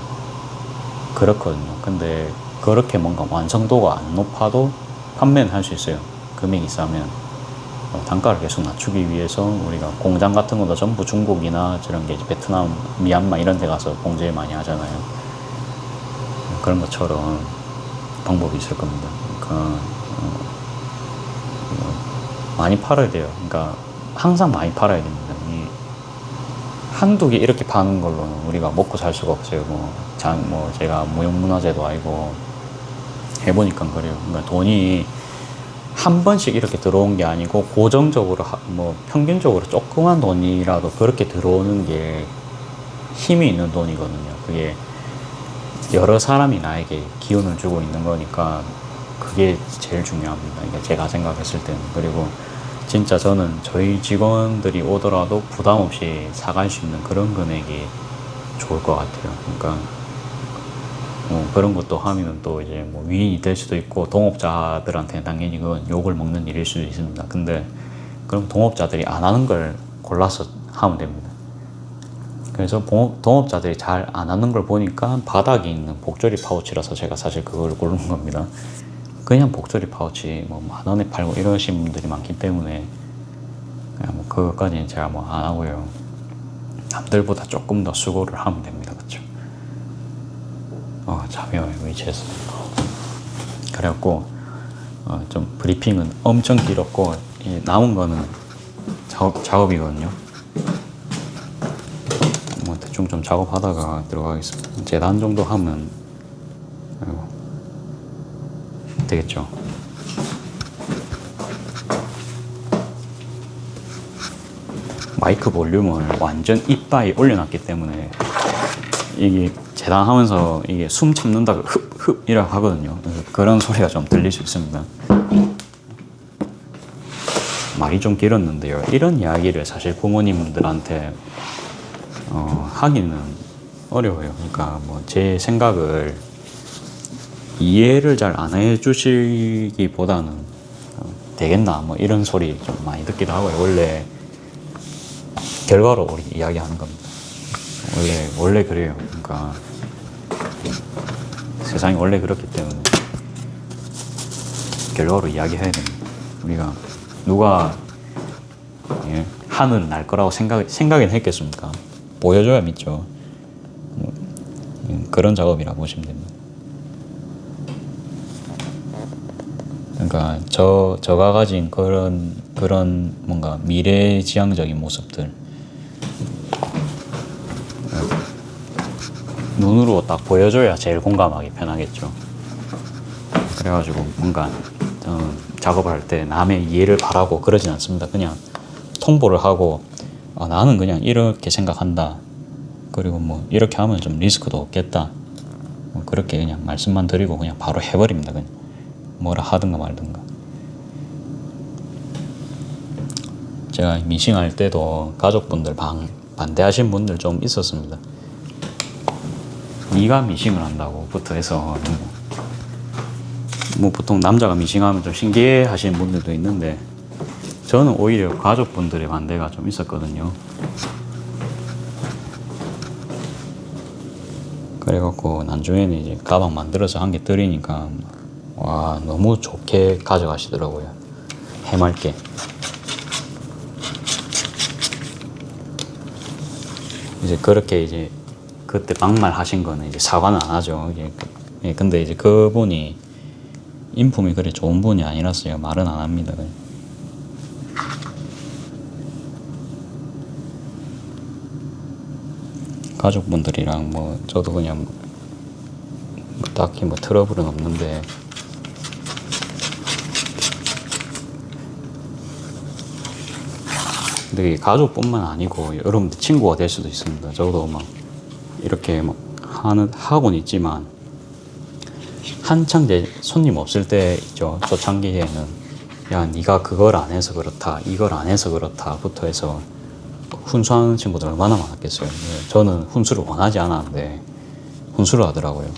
그렇거든요. 근데 그렇게 뭔가 완성도가 안 높아도 판매는 할 수 있어요. 금액이 싸면. 단가를 계속 낮추기 위해서 우리가 공장 같은 것도 전부 중국이나 저런 게 이제 베트남, 미얀마 이런 데 가서 공제 많이 하잖아요. 그런 것처럼 방법이 있을 겁니다. 그러니까 많이 팔아야 돼요. 그러니까 항상 많이 팔아야 됩니다. 이 한두 개 이렇게 파는 걸로는 우리가 먹고 살 수가 없어요. 뭐 제가 무형문화재도 아니고 해보니까 그래요. 그러니까 돈이 한 번씩 이렇게 들어온 게 아니고 고정적으로 뭐 평균적으로 조그만 돈이라도 그렇게 들어오는 게 힘이 있는 돈이거든요. 그게 여러 사람이 나에게 기운을 주고 있는 거니까 그게 제일 중요합니다. 그러니까 제가 생각했을 때는. 그리고 진짜 저는 저희 직원들이 오더라도 부담 없이 사갈 수 있는 그런 금액이 좋을 것 같아요. 그러니까 뭐 그런 것도 하면 또 이제 뭐 위인이 될 수도 있고 동업자들한테 당연히 그건 욕을 먹는 일일 수도 있습니다. 근데 그럼 동업자들이 안 하는 걸 골라서 하면 됩니다. 그래서 동업자들이 잘 안 하는 걸 보니까 바닥에 있는 복조리 파우치라서 제가 사실 그걸 고른 겁니다. 그냥 복조리 파우치 뭐 10,000원에 팔고 이러신 분들이 많기 때문에 그냥 뭐 그것까지는 제가 뭐 안 하고요. 남들보다 조금 더 수고를 하면 됩니다. 그렇죠? 자명의 위치에서. 그래갖고 좀 브리핑은 엄청 길었고 남은 거는 작업이거든요. 뭐 대충 좀 작업하다가 들어가겠습니다. 재단 정도 하면 되겠죠. 마이크 볼륨을 완전 이빠이 올려놨기 때문에 이게 재단하면서 이게 숨 참는다고 흡흡 이라고 하거든요. 그런 소리가 좀 들릴 수 있습니다. 말이 좀 길었는데요. 이런 이야기를 사실 부모님들한테 하기는 어려워요. 그러니까 뭐 제 생각을 이해를 잘 안 해주시기보다는 되겠나 뭐 이런 소리 좀 많이 듣기도 하고요. 원래 결과로 우리 이야기하는 겁니다. 원래 그래요. 그러니까 세상이 원래 그렇기 때문에 결과로 이야기해야 됩니다. 우리가 누가 하늘 날 거라고 생각은 했겠습니까? 보여줘야 믿죠. 그런 작업이라 보시면 됩니다. 그러니까 저가 가진 그런 뭔가 미래지향적인 모습들 눈으로 딱 보여줘야 제일 공감하기 편하겠죠. 그래가지고 뭔가 작업을 할 때 남의 이해를 바라고 그러진 않습니다. 그냥 통보를 하고 나는 그냥 이렇게 생각한다. 그리고 뭐 이렇게 하면 좀 리스크도 없겠다. 뭐 그렇게 그냥 말씀만 드리고 그냥 바로 해버립니다. 그냥 뭐라 하든가 말든가. 제가 미싱할 때도 가족분들 반대하신 분들 좀 있었습니다. 네가 미싱을 한다고부터 해서 뭐 보통 남자가 미싱하면 좀 신기해 하시는 분들도 있는데 저는 오히려 가족분들의 반대가 좀 있었거든요. 그래갖고 나중에는 이제 가방 만들어서 한 개 드리니까 와 너무 좋게 가져가시더라고요. 해맑게. 이제 그렇게 이제 그때 막말 하신 거는 이제 사과는 안 하죠. 근데 이제 그분이 인품이 그리 좋은 분이 아니라서요. 말은 안 합니다. 가족분들이랑 뭐 저도 그냥 딱히 뭐 트러블은 없는데 근데 가족뿐만 아니고 여러분들 친구가 될 수도 있습니다. 저도 막 이렇게 막 하고는 있지만 한창 내 손님 없을 때 있죠. 초창기에는 야 네가 그걸 안 해서 그렇다 이걸 안 해서 그렇다부터 해서 훈수하는 친구들 얼마나 많았겠어요. 저는 훈수를 원하지 않았는데 훈수를 하더라고요.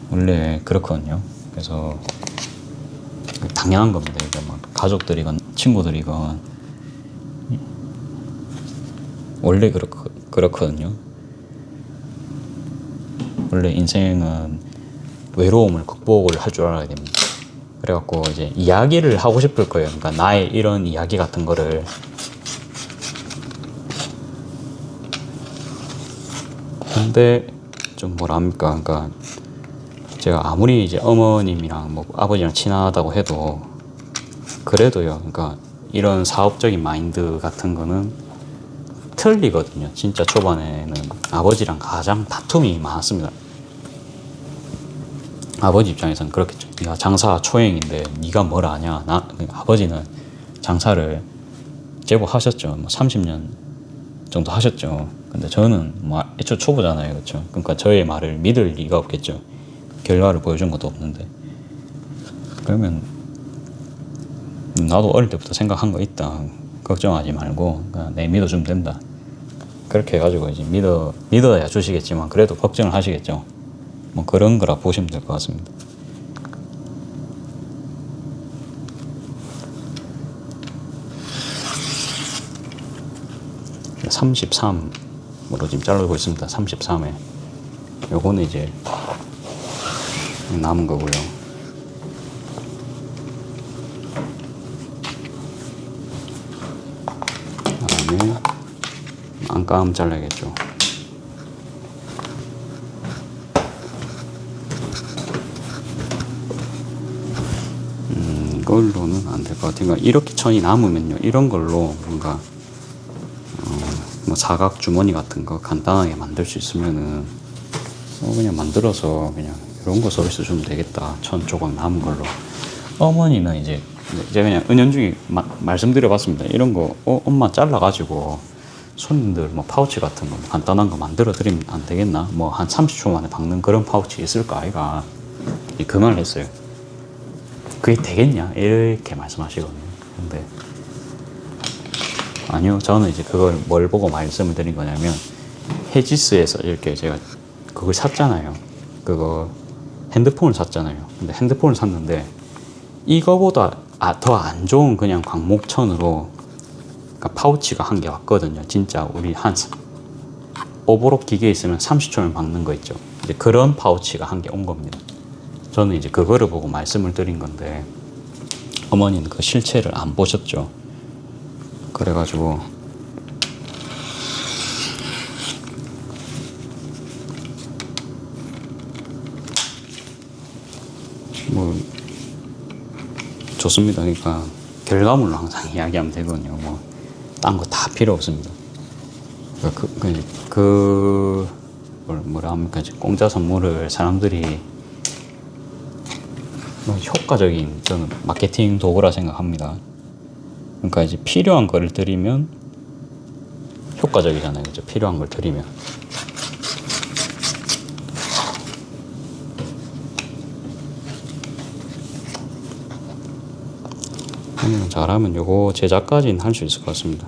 원래 그렇거든요. 그래서 당연한 겁니다. 이게 막 가족들이건 친구들이건 원래 그렇거든요. 원래 인생은 외로움을 극복을 할 줄 알아야 됩니다. 그래갖고 이제 이야기를 하고 싶을 거예요. 그러니까 나의 이런 이야기 같은 거를 근데 좀 뭐랍니까? 그러니까 제가 아무리 이제 어머님이랑 뭐 아버지랑 친하다고 해도 그래도요. 그러니까 이런 사업적인 마인드 같은 거는 틀리거든요. 진짜 초반에는 아버지랑 가장 다툼이 많았습니다. 아버지 입장에서는 그렇겠죠. 네가 장사 초행인데 네가 뭘 아냐. 아버지는 장사를 제법 하셨죠. 뭐 30년 정도 하셨죠. 근데 저는 뭐 애초 초보잖아요. 그렇죠. 그러니까 저의 말을 믿을 리가 없겠죠. 결과를 보여준 것도 없는데. 그러면 나도 어릴 때부터 생각한 거 있다. 걱정하지 말고 그냥 내 믿어주면 된다. 그렇게 해가지고 이제 믿어야 주시겠지만 그래도 걱정을 하시겠죠. 뭐 그런 거라 보시면 될 것 같습니다. (33)으로 지금 자르고 있습니다. 33에 요거는 이제 남은 거고요. 그다음에 안감 잘라야겠죠. 이걸로는 안 될 것 같아요. 이렇게 천이 남으면요, 이런 걸로 뭔가 뭐 사각 주머니 같은 거 간단하게 만들 수 있으면은 그냥 만들어서 그냥 이런 거 서비스 주면 되겠다. 천 조각 남은 걸로. 어머니는 이제 그냥 은연중에 말씀드려봤습니다. 이런 거 엄마 잘라가지고 손님들 뭐 파우치 같은 거 간단한 거 만들어 드리면 안 되겠나? 뭐 한 30초 만에 박는 그런 파우치 있을까 아이가? 그 말을 했어요. 그게 되겠냐? 이렇게 말씀하시거든요. 근데 아니요, 저는 이제 그걸 뭘 보고 말씀을 드린 거냐면 헤지스에서 이렇게 제가 그걸 샀잖아요. 그거 핸드폰을 샀잖아요. 근데 핸드폰을 샀는데 이거보다 더 안 좋은 그냥 광목천으로 그러니까 파우치가 한 개 왔거든요. 진짜 우리 한 오버록 기계에 있으면 30초면 박는 거 있죠. 이제 그런 파우치가 한 개 온 겁니다. 저는 이제 그거를 보고 말씀을 드린 건데 어머니는 그 실체를 안 보셨죠. 그래가지고 뭐 좋습니다. 그러니까 결과물로 항상 이야기하면 되거든요. 뭐 딴 거 다 필요 없습니다. 뭐라 합니까? 공짜 선물을 사람들이 효과적인 저는 마케팅 도구라 생각합니다. 그러니까 이제 필요한 거를 드리면 효과적이잖아요. 그죠? 필요한 걸 드리면. 잘하면 요거 제작까지는 할 수 있을 것 같습니다.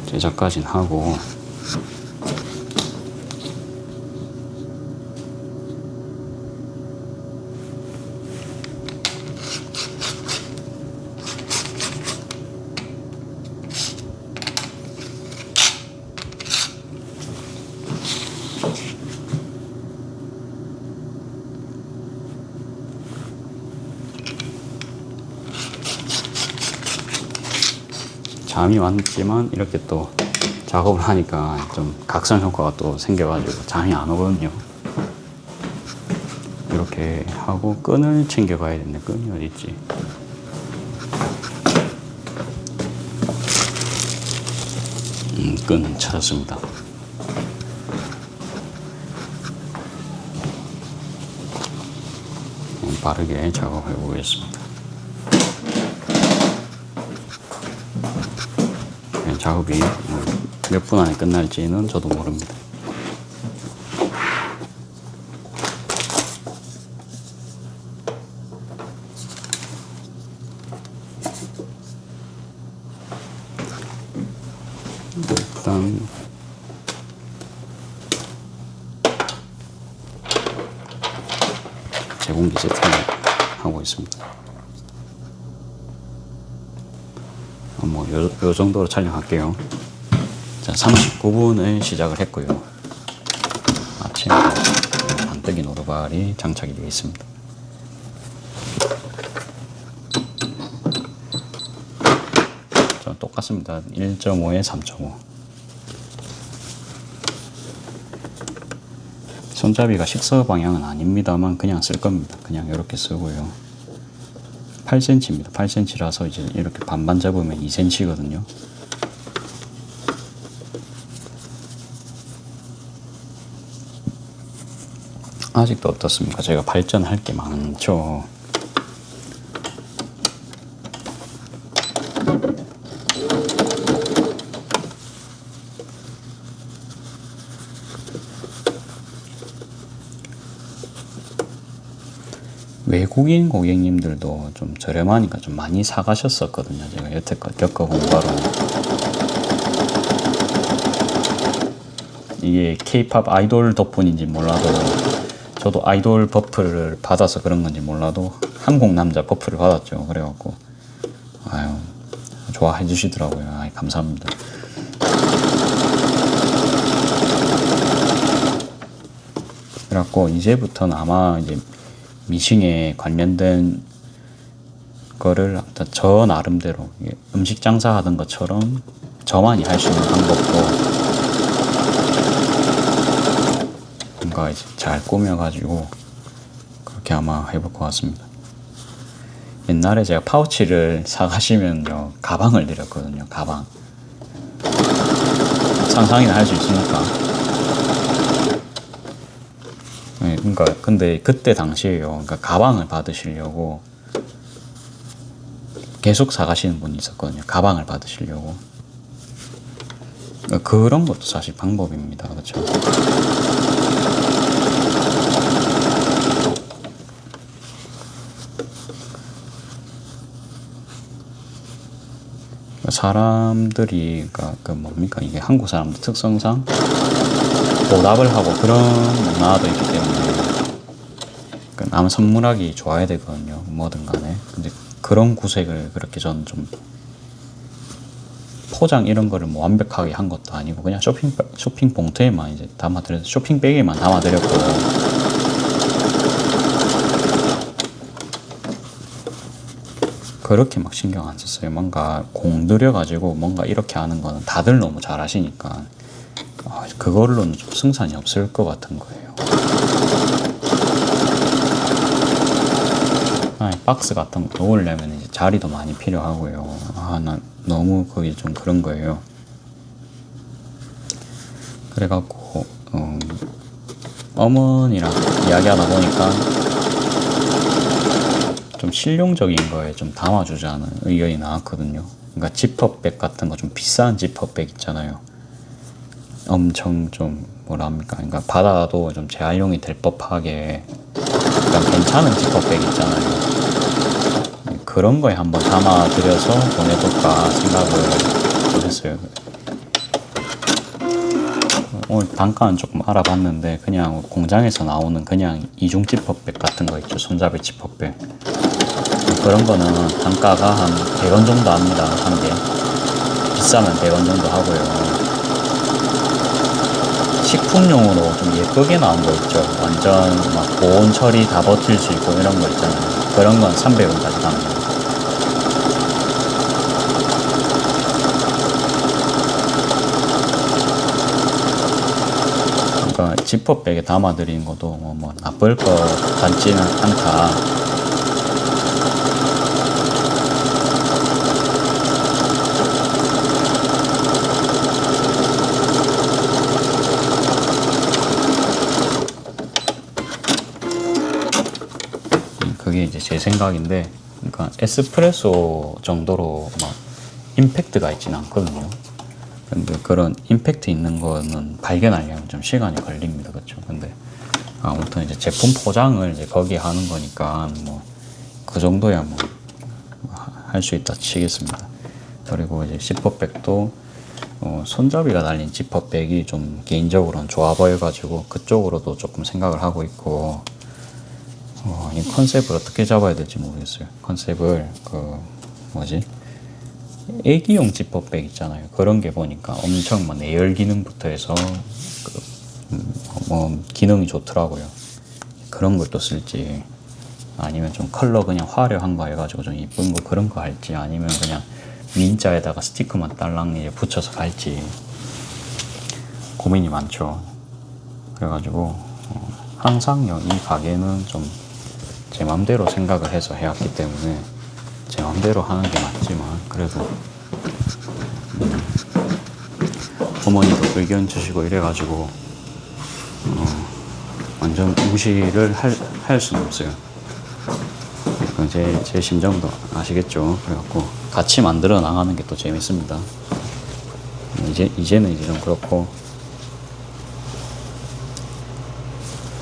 제작까지는 하고 잠이 왔지만 이렇게 또 작업을 하니까 좀 각성 효과가 또 생겨가지고 잠이 안 오거든요. 이렇게 하고 끈을 챙겨가야 되는데 끈이 어디 있지? 끈 찾았습니다. 빠르게 작업해 보겠습니다. 작업이 몇 분 안에 끝날지는 저도 모릅니다. 일단 제공기 세팅을 하고 있습니다. 요 정도로 촬영할게요. 자, 39분에 시작을 했고요. 아침에 반뜨기 노루발이 장착이 되어 있습니다. 저 똑같습니다. 1.5에 3.5. 손잡이가 식서 방향은 아닙니다만 그냥 쓸 겁니다. 그냥 이렇게 쓰고요. 8cm입니다. 8cm라서 이제 이렇게 반반 잡으면 2cm거든요. 아직도 어떻습니까? 제가 발전할 게 많죠. 외국인 고객님들도 좀 저렴하니까 좀 많이 사가셨었거든요. 제가 여태껏 겪어본 바로. 이게 K-팝 아이돌 덕분인지 몰라도, 저도 아이돌 버프를 받아서 그런 건지 몰라도 한국 남자 버프를 받았죠. 그래갖고 아유, 좋아해 주시더라고요. 아이, 감사합니다. 그래갖고 이제부터는 아마 이제 미싱에 관련된 거를 저 나름대로 음식 장사하던 것처럼 저만이 할 수 있는 방법도 뭔가 이제 잘 꾸며가지고 그렇게 아마 해볼 것 같습니다. 옛날에 제가 파우치를 사가시면요, 가방을 드렸거든요. 가방. 상상이나 할 수 있으니까. 네, 그러니까 근데 그때 당시에요. 그러니까 가방을 받으시려고 계속 사가시는 분이 있었거든요. 가방을 받으시려고. 그러니까 그런 것도 사실 방법입니다. 그렇죠? 사람들이 그 뭡니까, 이게 한국 사람들 특성상 보답을 하고 그런 문화도 있기 때문에 남 선물하기 좋아야 되거든요. 뭐든 간에. 근데 그런 구색을 그렇게 저는 좀 포장 이런 거를 뭐 완벽하게 한 것도 아니고 그냥 쇼핑 봉투에만 이제 담아드렸고, 쇼핑백에만 담아드렸고, 그렇게 막 신경 안 썼어요. 뭔가 공들여가지고 뭔가 이렇게 하는 거는 다들 너무 잘 하시니까 그걸로는 좀 승산이 없을 것 같은 거예요. 박스 같은 거 놓으려면 이제 자리도 많이 필요하고요. 난 너무 그게 좀 그런 거예요. 그래갖고 어머니랑 이야기하다 보니까 좀 실용적인 거에 좀 담아주자는 의견이 나왔거든요. 그러니까 지퍼백 같은 거, 좀 비싼 지퍼백 있잖아요. 엄청 좀 뭐랍니까, 그러니까 받아도 좀 재활용이 될 법하게 약간 괜찮은 지퍼백 있잖아요. 그런 거에 한번 담아드려서 보내볼까 생각을 했어요. 오늘 단가는 조금 알아봤는데 그냥 공장에서 나오는 그냥 이중 지퍼백 같은 거 있죠. 손잡이 지퍼백. 그런 거는 단가가 한 100원 정도 합니다. 한 개. 비싸면 100원 정도 하고요. 식품용으로 좀 예쁘게 나온 거 있죠. 완전 막 고온 처리 다 버틸 수 있고 이런 거 있잖아요. 그런 건 300원까지 갑니다. 그러니까 지퍼백에 담아드리는 것도 뭐 나쁠 것 같지는 않다. 그게 이제 제 생각인데, 그러니까 에스프레소 정도로 막 임팩트가 있지는 않거든요. 근데 그런 임팩트 있는 거는 발견하려면 좀 시간이 걸립니다. 그렇죠? 근데 아무튼 이제 제품 포장을 이제 거기에 하는 거니까 뭐 그 정도야 뭐 할 수 있다 치겠습니다. 그리고 이제 지퍼백도 손잡이가 달린 지퍼백이 좀 개인적으로는 좋아 보여가지고 그쪽으로도 조금 생각을 하고 있고, 이 컨셉을 어떻게 잡아야 될지 모르겠어요. 컨셉을 애기용 지퍼백 있잖아요. 그런 게 보니까 엄청 막 내열 기능부터 해서 기능이 좋더라고요. 그런 것도 쓸지, 아니면 좀 컬러 그냥 화려한 거 해가지고 좀 이쁜 거 그런 거 할지, 아니면 그냥 민자에다가 스티커만 딸랑 이제 붙여서 갈지 고민이 많죠. 그래가지고 항상 이 가게는 좀 제 맘대로 생각을 해서 해왔기 때문에 제 마음대로 하는 게 맞지만 그래도 어머니도 의견 주시고 이래가지고 완전 무시를 할 수는 없어요. 제 심정도 아시겠죠? 그래갖고 같이 만들어 나가는 게 또 재밌습니다. 이제는 이제 좀 그렇고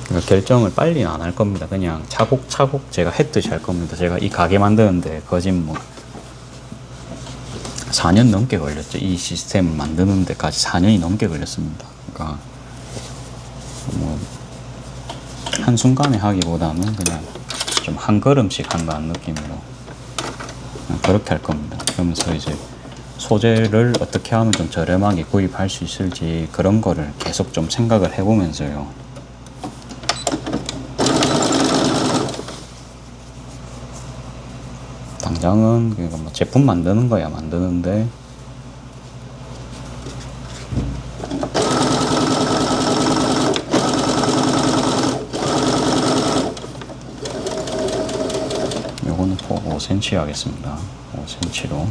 그러니까 결정을 빨리는 안 할 겁니다. 그냥 차곡차곡 제가 했듯이 할 겁니다. 제가 이 가게 만드는데 거짓 뭐 4년 넘게 걸렸죠. 이 시스템 만드는 데까지 4년이 넘게 걸렸습니다. 그러니까 뭐 한순간에 하기보다는 그냥 좀 한 걸음씩 한다는 느낌으로 그렇게 할 겁니다. 그러면서 이제 소재를 어떻게 하면 좀 저렴하게 구입할 수 있을지 그런 거를 계속 좀 생각을 해보면서요. 당장은 그러니까 뭐 제품 만드는 거야 만드는데 요거는 폭 5cm 하겠습니다. 5cm로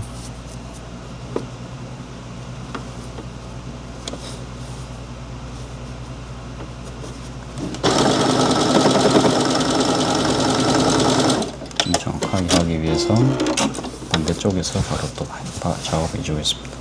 좀 정확하게 하기 위해서 반대쪽에서 바로 또 작업해 주겠습니다.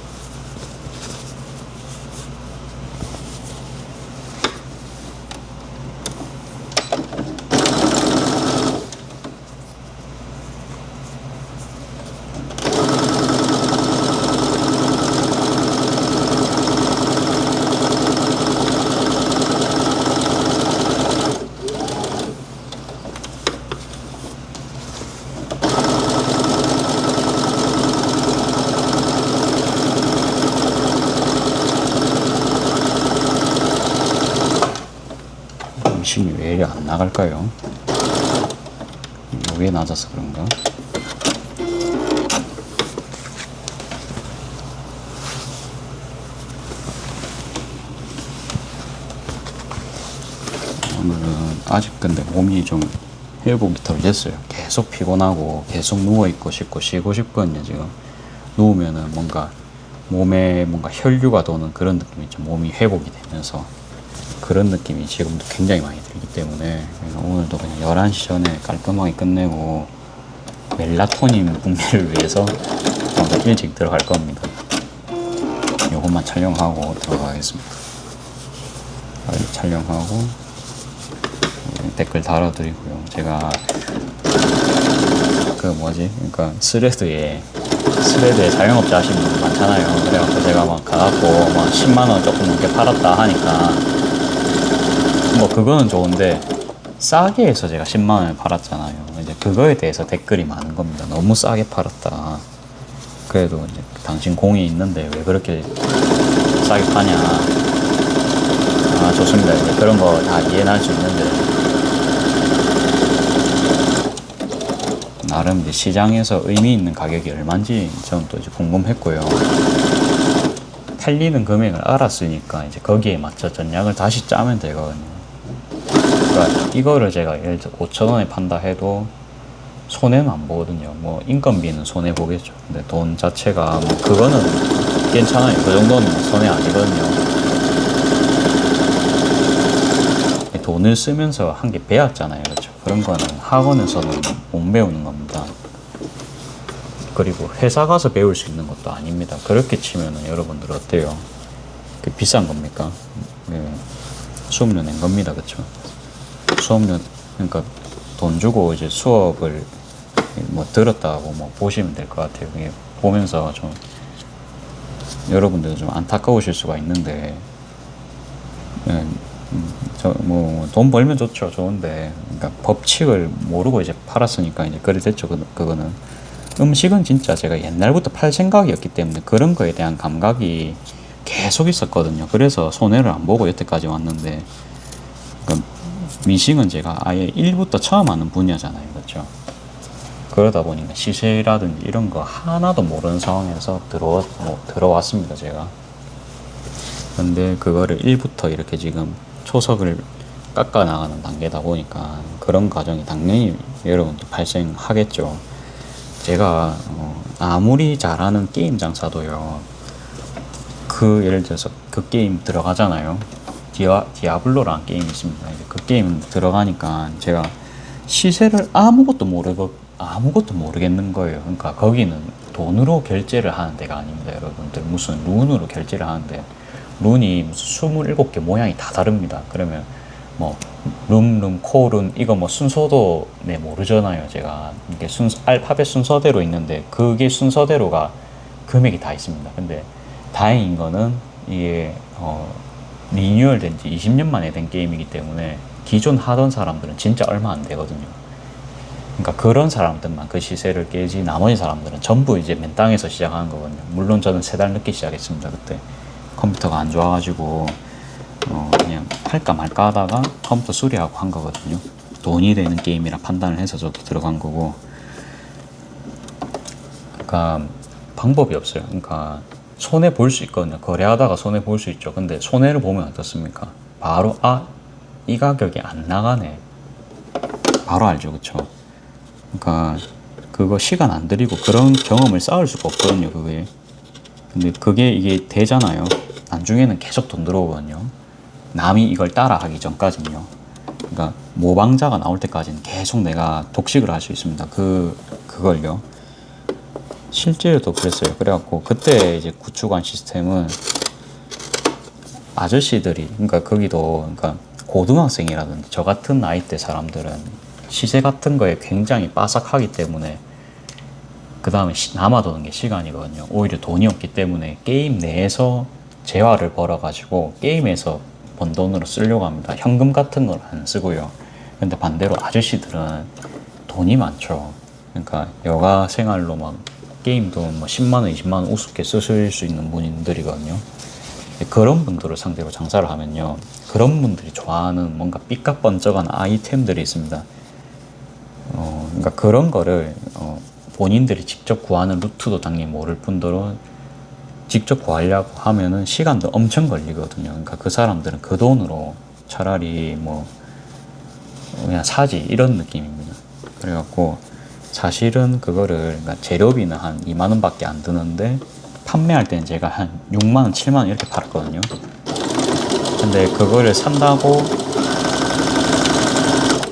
음식이 왜 이리 안 나갈까요? 여기에 낮아서 그런가? 오늘은 아직 근데 몸이 좀 회복이 덜 됐어요. 계속 피곤하고 계속 누워있고 싶고 쉬고 싶거든요. 지금 누우면은 뭔가 몸에 뭔가 혈류가 도는 그런 느낌이 좀 몸이 회복이 되면서 그런 느낌이 지금도 굉장히 많이 들기 때문에 오늘도 그냥 11시 전에 깔끔하게 끝내고 멜라토닌 분비를 위해서 좀 더 일찍 들어갈 겁니다. 요것만 촬영하고 들어가겠습니다. 빨리 촬영하고 댓글 달아드리고요. 제가 그러니까 스레드에 자영업자 하시는 분들 많잖아요. 그래갖고 제가 막 가갖고 막 10만원 조금 넘게 팔았다 하니까 뭐 그거는 좋은데 싸게 해서 제가 10만원에 팔았잖아요. 이제 그거에 대해서 댓글이 많은 겁니다. 너무 싸게 팔았다. 그래도 이제 당신 공이 있는데 왜 그렇게 싸게 파냐. 아 좋습니다. 이제 그런 거 다 이해는 할 수 있는데 나름 이제 시장에서 의미 있는 가격이 얼마인지 저는 또 이제 궁금했고요. 팔리는 금액을 알았으니까 이제 거기에 맞춰 전략을 다시 짜면 되거든요. 그러니까 이거를 제가 예를 들어 5,000원에 판다 해도 손해는 안 보거든요. 뭐 인건비는 손해 보겠죠. 근데 돈 자체가 뭐 그거는 괜찮아요. 그 정도는 손해 아니거든요. 돈을 쓰면서 한 게 배웠잖아요. 그렇죠? 그런 거는 학원에서는 못 배우는 겁니다. 그리고 회사 가서 배울 수 있는 것도 아닙니다. 그렇게 치면은 여러분들 어때요? 그 비싼 겁니까? 네. 수업료 낸 겁니다. 그렇죠? 수업료 그러니까 돈 주고 이제 수업을 뭐 들었다고 뭐 보시면 될 것 같아요. 이게 보면서 좀 여러분들도 좀 안타까우실 수가 있는데 뭐 돈 벌면 좋죠. 좋은데 그러니까 법칙을 모르고 이제 팔았으니까 이제 그래 됐죠. 그거는 음식은 진짜 제가 옛날부터 팔 생각이었기 때문에 그런 거에 대한 감각이 계속 있었거든요. 그래서 손해를 안 보고 여태까지 왔는데 그러니까 미싱은 제가 아예 1부터 처음 하는 분야잖아요. 그렇죠? 그러다 보니까 시세라든지 이런 거 하나도 모르는 상황에서 들어왔습니다. 제가. 근데 그거를 1부터 이렇게 지금 초석을 깎아 나가는 단계다 보니까 그런 과정이 당연히 여러분도 발생하겠죠. 제가 아무리 잘하는 게임 장사도요, 그 예를 들어서 그 게임 들어가잖아요. 디아블로라는 게임이 있습니다. 이제 그 게임 들어가니까 제가 시세를 아무것도 모르겠는 거예요. 그러니까 거기는 돈으로 결제를 하는 데가 아닙니다, 여러분들. 무슨 룬으로 결제를 하는데, 룬이 무슨 27개 모양이 다 다릅니다. 그러면 뭐 코룬 이거 뭐 순서도 모르잖아요. 제가 이게 알파벳 순서대로 있는데 그게 순서대로가 금액이 다 있습니다. 근데 다행인 거는 이게 리뉴얼 된 지 20년 만에 된 게임이기 때문에 기존 하던 사람들은 진짜 얼마 안 되거든요. 그러니까 그런 사람들만 그 시세를 깨지, 나머지 사람들은 전부 이제 맨 땅에서 시작하는 거거든요. 물론 저는 3달 늦게 시작했습니다. 그때 컴퓨터가 안 좋아가지고 그냥 할까 말까 하다가 컴퓨터 수리하고 한 거거든요. 돈이 되는 게임이라 판단을 해서 저도 들어간 거고. 그러니까 방법이 없어요. 그러니까 손해 볼 수 있거든요. 거래하다가 손해 볼 수 있죠. 근데 손해를 보면 어떻습니까? 바로 이 가격이 안 나가네, 바로 알죠. 그쵸? 그러니까 그거 시간 안 들이고 그런 경험을 쌓을 수가 없거든요, 그게. 근데 그게 이게 되잖아요. 나중에는 계속 돈 들어오거든요. 남이 이걸 따라 하기 전까지는요. 그러니까 모방자가 나올 때까지는 계속 내가 독식을 할 수 있습니다. 그걸요. 실제로도 그랬어요. 그래갖고 그때 이제 구축한 시스템은 아저씨들이, 그러니까 거기도, 그러니까 고등학생이라든지 저 같은 나이대 사람들은 시세 같은 거에 굉장히 빠삭하기 때문에, 그 다음에 남아도는 게 시간이거든요. 오히려 돈이 없기 때문에 게임 내에서 재화를 벌어가지고 게임에서 번 돈으로 쓰려고 합니다. 현금 같은 걸 안 쓰고요. 근데 반대로 아저씨들은 돈이 많죠. 그러니까 여가 생활로 막 게임도 뭐 10만원, 20만원 우습게 쓰실 수 있는 분들이거든요. 그런 분들을 상대로 장사를 하면요, 그런 분들이 좋아하는 뭔가 삐까뻔쩍한 아이템들이 있습니다. 그러니까 그런 거를 본인들이 직접 구하는 루트도 당연히 모를 뿐더러 직접 구하려고 하면은 시간도 엄청 걸리거든요. 그러니까 그 사람들은 그 돈으로 차라리 뭐 그냥 사지, 이런 느낌입니다. 그래갖고 사실은 그거를, 그러니까 재료비는 한 2만 원밖에 안 드는데 판매할 때는 제가 한 6만 원, 7만 원 이렇게 팔았거든요. 근데 그거를 산다고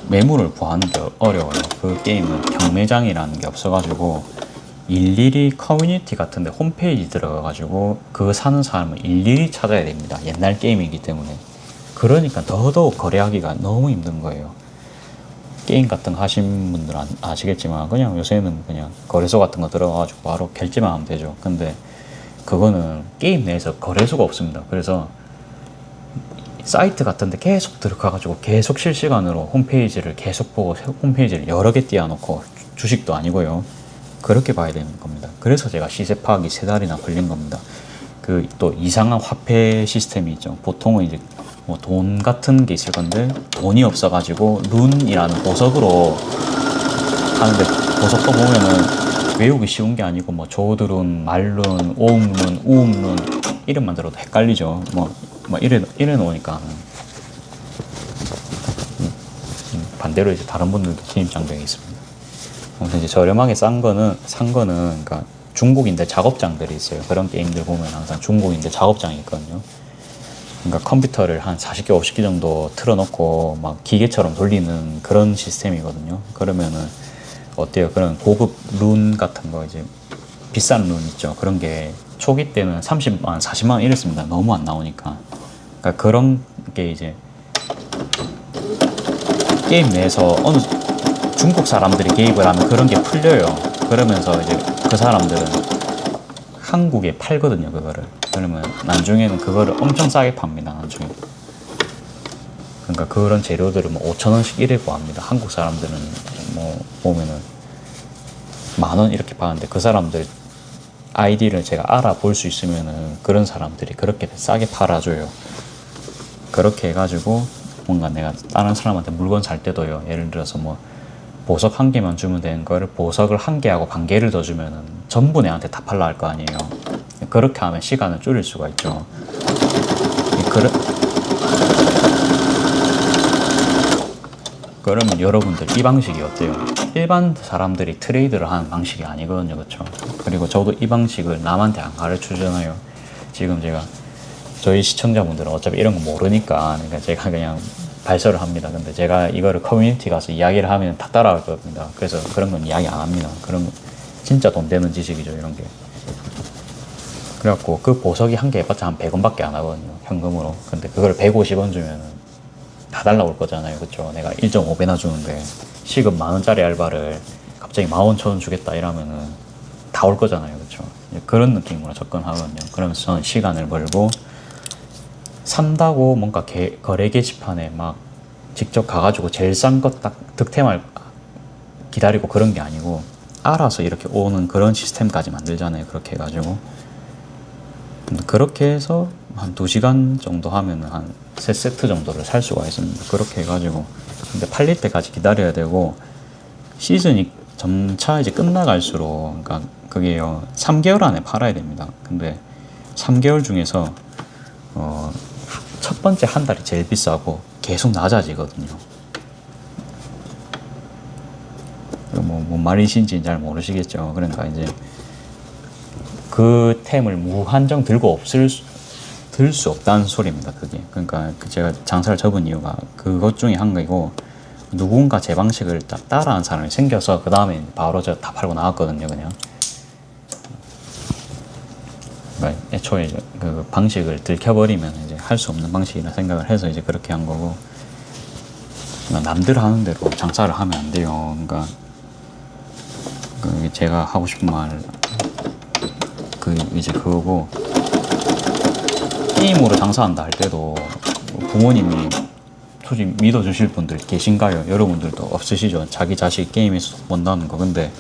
매물을 구하는 게 어려워요. 그 게임은 경매장이라는 게 없어가지고 일일이 커뮤니티 같은데 홈페이지 들어가가지고 그 사는 사람을 일일이 찾아야 됩니다. 옛날 게임이기 때문에. 그러니까 더더욱 거래하기가 너무 힘든 거예요. 게임 같은 거 하신 분들은 아시겠지만 그냥 요새는 그냥 거래소 같은 거 들어가가지고 바로 결제만 하면 되죠. 근데 그거는 게임 내에서 거래소가 없습니다. 그래서 사이트 같은데 계속 들어가가지고 계속 실시간으로 홈페이지를 계속 보고 홈페이지를 여러 개 띄워놓고, 주식도 아니고요. 그렇게 봐야 되는 겁니다. 그래서 제가 시세 파악이 3달이나 걸린 겁니다. 그 또 이상한 화폐 시스템이 있죠. 보통은 이제 뭐 돈 같은 게 있을 건데 돈이 없어가지고 룬이라는 보석으로 하는데, 보석도 보면은 외우기 쉬운 게 아니고 뭐 조드룬, 말룬, 오음룬, 우음룬 이름만 들어도 헷갈리죠. 뭐 이래 놓으니까. 반대로 이제 다른 분들도 진입 장벽이 있습니다. 아무튼 이제 저렴하게 산 거는 그러니까 중국인들 작업장들이 있어요. 그런 게임들 보면 항상 중국인들 작업장이 있거든요. 그러니까 컴퓨터를 한 40개, 50개 정도 틀어놓고 막 기계처럼 돌리는 그런 시스템이거든요. 그러면은 어때요? 그런 고급 룬 같은 거, 이제 비싼 룬 있죠. 그런 게 초기 때는 30만, 40만 원 이랬습니다. 너무 안 나오니까. 그러니까 그런 게 이제 게임 내에서 어느 중국 사람들이 개입을 하면 그런 게 풀려요. 그러면서 이제 그 사람들은 한국에 팔거든요, 그거를. 그러면 나중에는 그거를 엄청 싸게 팝니다, 나중에. 그러니까 그런 재료들을 뭐 5,000원씩 이래 구합니다. 한국 사람들은 뭐 보면은 10,000원 이렇게 파는데, 그 사람들 아이디를 제가 알아볼 수 있으면은 그런 사람들이 그렇게 싸게 팔아줘요. 그렇게 해가지고 뭔가 내가 다른 사람한테 물건 살 때도요, 예를 들어서 뭐 보석 1개만 주면 되는 거를 보석을 1개하고 반 개를 더 주면은 전부 내한테 다 팔라 할 거 아니에요. 그렇게 하면 시간을 줄일 수가 있죠. 그러면 여러분들 이 방식이 어때요? 일반 사람들이 트레이드를 하는 방식이 아니거든요, 그렇죠? 그리고 저도 이 방식을 남한테 안 가르쳐 주잖아요. 지금 제가 저희 시청자분들은 어차피 이런 거 모르니까 그러니까 제가 그냥 발설을 합니다. 근데 제가 이거를 커뮤니티 가서 이야기를 하면 다 따라갈 겁니다. 그래서 그런 건 이야기 안 합니다. 그런 거 진짜 돈 되는 지식이죠, 이런 게. 그래갖고 그 보석이 한 개 해봤자 한 100원밖에 안 하거든요, 현금으로. 근데 그걸 150원 주면은 다 달라올 거잖아요, 그쵸? 내가 1.5배나 주는데 시급 10,000원짜리 알바를 갑자기 11,000원 주겠다 이러면은 다 올 거잖아요, 그쵸? 그런 느낌으로 접근하거든요. 그러면서 저는 시간을 벌고 산다고 뭔가 거래 게시판에 막 직접 가가지고 제일 싼 것 딱 득템할 기다리고 그런 게 아니고 알아서 이렇게 오는 그런 시스템까지 만들잖아요, 그렇게 해가지고. 그렇게 해서 한 2시간 정도 하면 한 3세트 정도를 살 수가 있습니다. 그렇게 해가지고. 근데 팔릴 때까지 기다려야 되고, 시즌이 점차 이제 끝나갈수록, 그러니까 그게요, 3개월 안에 팔아야 됩니다. 근데 3개월 중에서, 첫 번째 한 달이 제일 비싸고 계속 낮아지거든요. 뭔 말이신지 잘 모르시겠죠. 그러니까 이제 그 템을 무한정 들 수 없다는 소리입니다, 그게. 그러니까 제가 장사를 접은 이유가 그것 중에 한 거이고, 누군가 제 방식을 딱 따라하는 사람이 생겨서 그 다음에 바로 저 다 팔고 나왔거든요, 그냥. 그러니까 애초에 그 방식을 들켜버리면 이제 할 수 없는 방식이라 생각을 해서 이제 그렇게 한 거고, 그러니까 남들 하는 대로 장사를 하면 안 돼요. 그러니까 제가 하고 싶은 말 이제 그거고, 게임으로 장사한다 할 때도 부모님이 솔직히 믿어주실 분들 계신가요? 여러분들도 없으시죠? 자기 자식 게임에서 본다는 거. 근데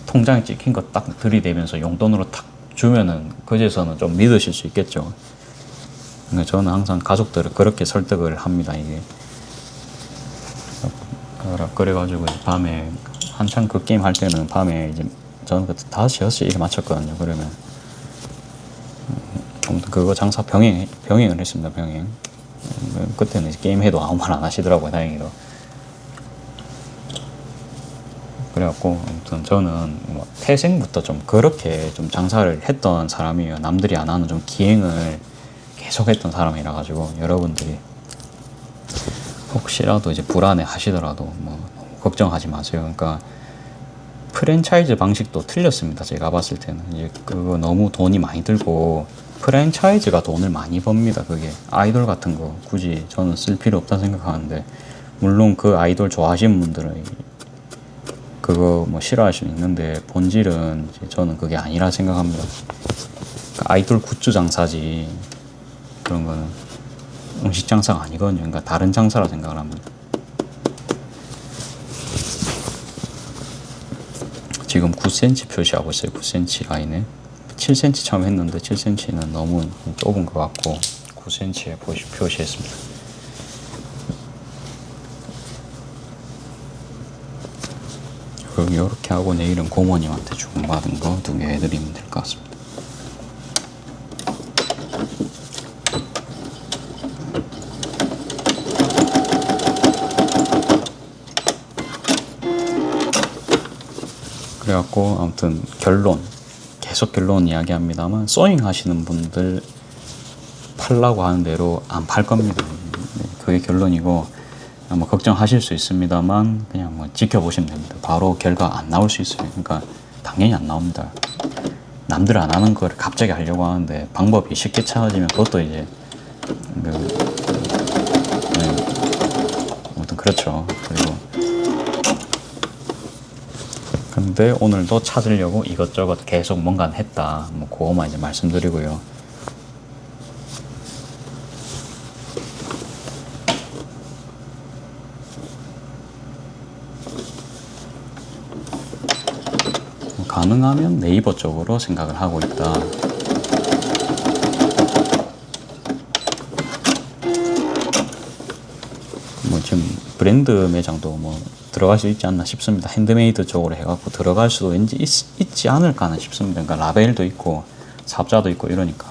통장에 찍힌 거 딱 들이대면서 용돈으로 탁 주면은 그제서는 좀 믿으실 수 있겠죠. 그러니까 저는 항상 가족들을 그렇게 설득을 합니다, 이게. 그래가지고 밤에 한창 그 게임 할 때는 밤에 이제 저는 그때 5시, 6시 이렇게 맞췄거든요. 그러면 아무튼 그거 장사 병행을 했습니다, 병행. 그때는 게임 해도 아무 말 안 하시더라고요, 다행히도. 그래갖고 아무튼 저는 뭐 태생부터 좀 그렇게 좀 장사를 했던 사람이에요. 남들이 안 하는 좀 기행을 계속 했던 사람이라 가지고 여러분들이 혹시라도 이제 불안해 하시더라도 뭐 걱정하지 마세요. 그러니까 프랜차이즈 방식도 틀렸습니다, 제가 봤을 때는. 이제 그거 너무 돈이 많이 들고, 프랜차이즈가 돈을 많이 법니다. 그게 아이돌 같은 거 굳이 저는 쓸 필요 없다 생각하는데, 물론 그 아이돌 좋아하시는 분들은 그거 뭐 싫어할 수 있는데 본질은 저는 그게 아니라 생각합니다. 아이돌 굿즈 장사지 그런 거는 음식 장사가 아니거든요. 그러니까 다른 장사라 생각을 합니다. 지금 9cm 표시하고 있어요. 9cm 라인에 7cm 처음 했는데 7cm는 너무 좁은 것 같고 9cm에 표시했습니다. 그럼 이렇게 하고 내일은 고모님한테 주문받은 거 2개 해드리면 될 것 같습니다. 그래갖고 아무튼 계속 결론 이야기합니다만, 소잉 하시는 분들 팔라고 하는 대로 안 팔 겁니다. 그게 결론이고, 뭐 걱정하실 수 있습니다만 그냥 뭐 지켜보시면 됩니다. 바로 결과 안 나올 수 있어요. 그러니까 당연히 안 나옵니다. 남들 안 하는 걸 갑자기 하려고 하는데 방법이 쉽게 찾아지면 그것도 이제 아무튼 그렇죠. 그리고 근데 오늘도 찾으려고 이것저것 계속 뭔가 했다. 뭐 그거만 이제 말씀드리고요. 가능하면 네이버 쪽으로 생각을 하고 있다. 뭐 지금 브랜드 매장도 뭐 들어갈 수 있지 않나 싶습니다. 핸드메이드 쪽으로 해갖고 들어갈 수도 왠지 있지 않을까는 싶습니다. 그러니까 라벨도 있고 삽자도 있고 이러니까.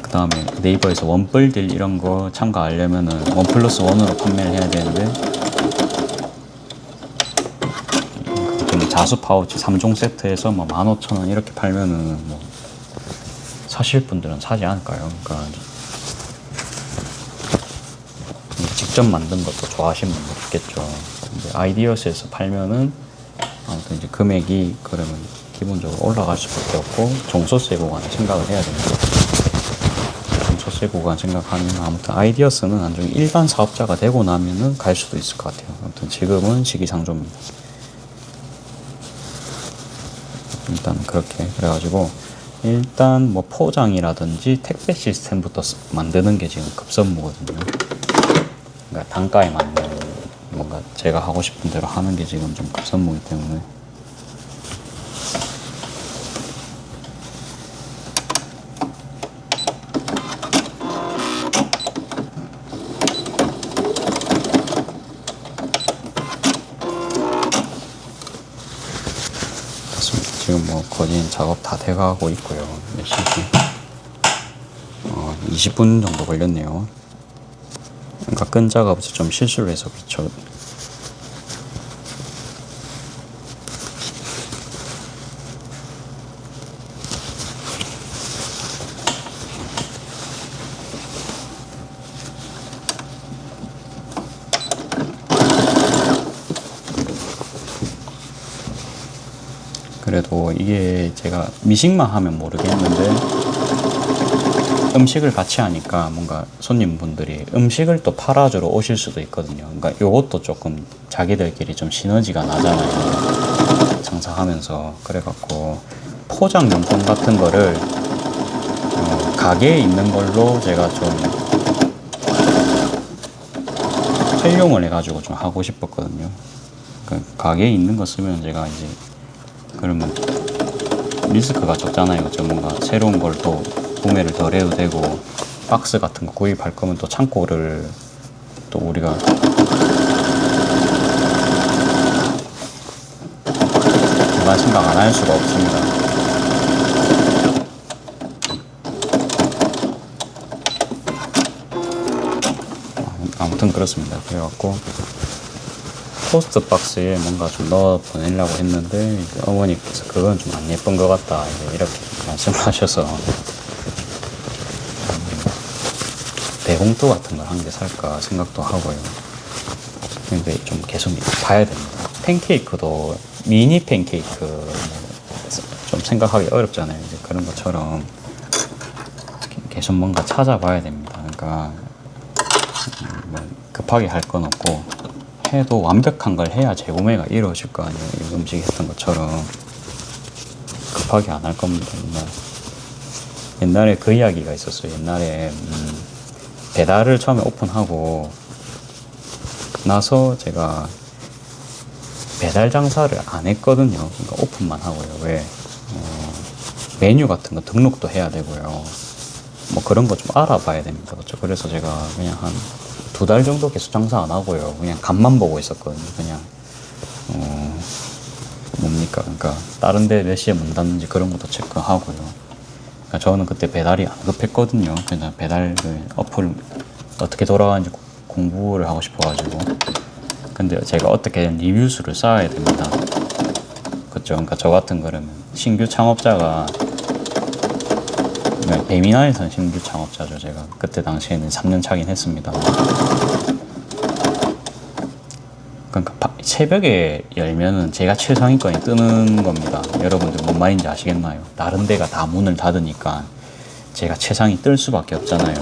그 다음에 네이버에서 원뿔딜 이런 거 참가하려면은 1+1으로 판매를 해야 되는데 자수 파우치 3종 세트에서 뭐 15,000원 이렇게 팔면은 뭐 사실 분들은 사지 않을까요? 그러니까 직접 만든 것도 좋아하시는 분들 있겠죠. 근데 아이디어스에서 팔면은 아무튼 이제 금액이 그러면 기본적으로 올라갈 수밖에 없고 종소세 구간을 생각을 해야 됩니다. 종소세 구간 생각하면 아무튼 아이디어스는 나중에 일반 사업자가 되고 나면은 갈 수도 있을 것 같아요. 아무튼 지금은 시기상조입니다. 일단 그렇게 그래가지고 일단 뭐 포장이라든지 택배 시스템부터 만드는 게 지금 급선무거든요. 그러니까 단가에 맞는 뭔가 제가 하고 싶은 대로 하는 게 지금 좀 급선무이기 때문에 지금 뭐 거진 작업 다 돼가고 있고요. 몇 시지? 20분 정도 걸렸네요. 그러니까 끈 작업에서 좀 실수를 해서 그렇죠. 그래도 이게 제가 미식만 하면 모르겠는데 음식을 같이 하니까 뭔가 손님분들이 음식을 또 팔아주러 오실 수도 있거든요. 그러니까 요것도 조금 자기들끼리 좀 시너지가 나잖아요. 장사하면서. 그래갖고 포장용품 같은 거를 가게에 있는 걸로 제가 좀 활용을 해가지고 좀 하고 싶었거든요. 그러니까 가게에 있는 거 쓰면 제가 이제 그러면 리스크가 적잖아요. 그죠? 뭔가 새로운 걸 또 구매를 덜 해도 되고 박스 같은 거 구입할 거면 또 창고를 또 우리가 그만 생각 안 할 수가 없습니다. 아무튼 그렇습니다. 그래갖고 포스트 박스에 뭔가 좀 넣어 보내려고 했는데 어머니께서 그건 좀 안 예쁜 것 같다 이렇게 말씀하셔서 대봉투 같은 걸 한 개 살까 생각도 하고요. 근데 좀 계속 봐야 됩니다. 팬케이크도 미니 팬케이크 좀 생각하기 어렵잖아요. 이제 그런 것처럼 계속 뭔가 찾아봐야 됩니다. 그러니까 뭐 급하게 할 건 없고 해도 완벽한 걸 해야 재구매가 이루어질 거 아니에요. 음식 했던 것처럼 급하게 안 할 겁니다. 옛날에 그 이야기가 있었어요. 옛날에 배달을 처음에 오픈하고 나서 제가 배달 장사를 안 했거든요. 그러니까 오픈만 하고요. 왜? 메뉴 같은 거 등록도 해야 되고요. 뭐 그런 거 좀 알아봐야 됩니다. 그렇죠? 그래서 제가 그냥 한 2달 정도 계속 장사 안 하고요. 그냥 간만 보고 있었거든요. 그냥 뭡니까? 그러니까 다른 데 몇 시에 문 닫는지 그런 것도 체크하고요. 그러니까 저는 그때 배달이 안 급했거든요. 그냥 배달 어플 어떻게 돌아가는지 공부를 하고 싶어가지고. 근데 제가 어떻게든 리뷰수를 쌓아야 됩니다. 그렇죠? 그러니까 저 같은 거라면 신규 창업자가 배민안에서는 신규 창업자죠. 제가 그때 당시에는 3년 차긴 했습니다. 그러니까 새벽에 열면은 제가 최상위권에 뜨는 겁니다. 여러분들 뭔 말인지 아시겠나요? 다른 데가 다 문을 닫으니까 제가 최상위 뜰 수밖에 없잖아요.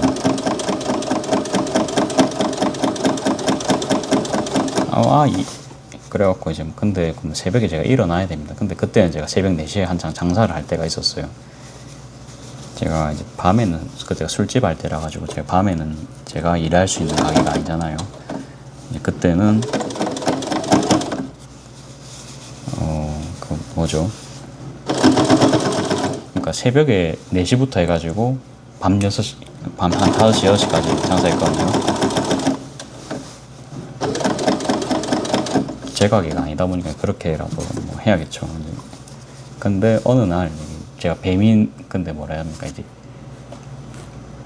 그래갖고 이제 근데 새벽에 제가 일어나야 됩니다. 근데 그때는 제가 새벽 4시에 한창 장사를 할 때가 있었어요. 제가 이제 밤에는 그때가 술집 할 때라 가지고 제가 밤에는 제가 일할 수 있는 가게가 아니잖아요. 이제 그때는 그 뭐죠? 그러니까 새벽에 4시부터 해가지고 밤 6시, 밤 한 5시, 6시까지 장사했거든요. 제 가게가 아니다 보니까 그렇게라도 뭐 해야겠죠. 근데 어느 날 제가 근데 뭐라 합니까? 이제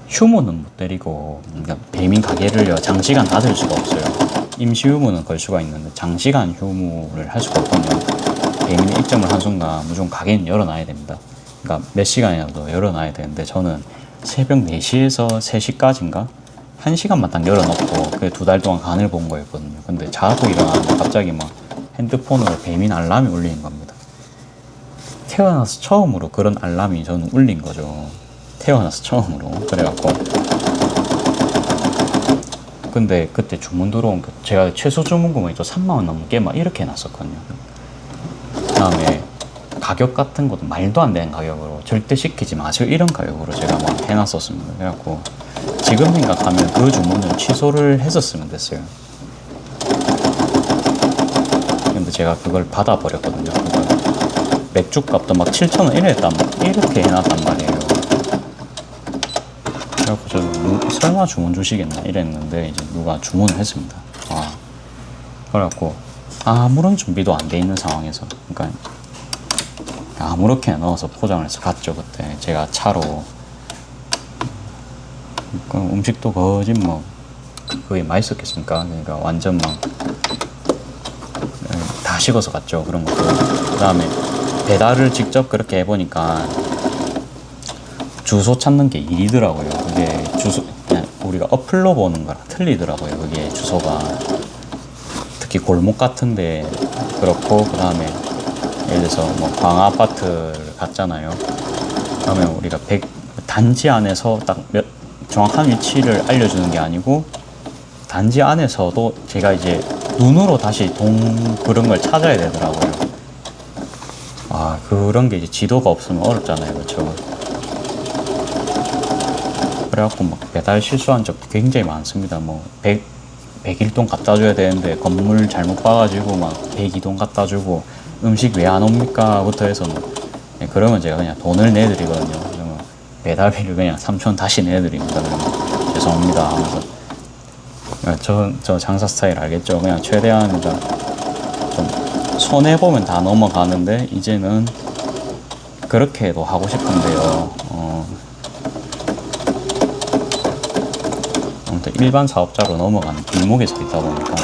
휴무는 못 때리고, 그러니까 배민 가게를요, 장시간 닫을 수가 없어요. 임시 휴무는 걸 수가 있는데, 장시간 휴무를 할 수가 없거든요. 배민이 입점을 한 순간 무조건 가게는 열어놔야 됩니다. 그러니까 몇 시간이라도 열어놔야 되는데 저는 새벽 4시에서 3시까지인가? 1시간만 딱 열어놓고 그 2달 동안 간을 본 거였거든요. 근데 자고 일어나는데 갑자기 막 핸드폰으로 배민 알람이 울리는 겁니다. 태어나서 처음으로 그런 알람이 저는 울린 거죠. 태어나서 처음으로. 그래갖고 근데 그때 주문 들어온 거 제가 최소 주문 금액이 3만원 넘게 막 이렇게 해놨었거든요. 그 다음에 가격 같은 것도 말도 안 되는 가격으로 절대 시키지 마세요 이런 가격으로 제가 막 해놨었습니다. 그래갖고 지금 생각하면 그 주문을 취소를 했었으면 됐어요. 근데 제가 그걸 받아버렸거든요. 그러니까 맥주 값도 막 7,000원 이렇게 해놨단 말이에요. 그래갖고 저 설마 주문 주시겠나 이랬는데 이제 누가 주문을 했습니다. 그래갖고 아무런 준비도 안 돼 있는 상황에서 그러니까 아무렇게나 넣어서 포장을 해서 갔죠. 그때 제가 차로 음식도 거진 뭐 그게 맛있었겠습니까? 그러니까 완전 막 다 식어서 갔죠. 그런 것도. 그 다음에 배달을 직접 그렇게 해보니까 주소 찾는 게 일이더라고요. 그게 주소 그냥 우리가 어플로 보는 거랑 틀리더라고요. 그게 주소가 특히 골목 같은데 그렇고 그 다음에 예를 들어서 뭐 광화 아파트를 갔잖아요. 그러면 우리가 단지 안에서 딱 정확한 위치를 알려주는 게 아니고 단지 안에서도 제가 이제 눈으로 다시 그런 걸 찾아야 되더라고요. 그런 게 이제 지도가 없으면 어렵잖아요. 그렇죠? 그래갖고 막 배달 실수한 적도 굉장히 많습니다. 뭐 101동 갖다 줘야 되는데 건물 잘못 봐가지고 막 102동 갖다 주고 음식 왜 안 옵니까? 부터 해서 그러면 제가 그냥 돈을 내드리거든요. 그러면 배달비를 그냥 3,000원 다시 내드립니다. 그러면 죄송합니다 하면서 저 장사 스타일 알겠죠? 그냥 최대한 좀 손해보면 다 넘어가는데 이제는 그렇게도 하고 싶은데요. 아무튼 일반 사업자로 넘어가는 길목에 서 있다 보니까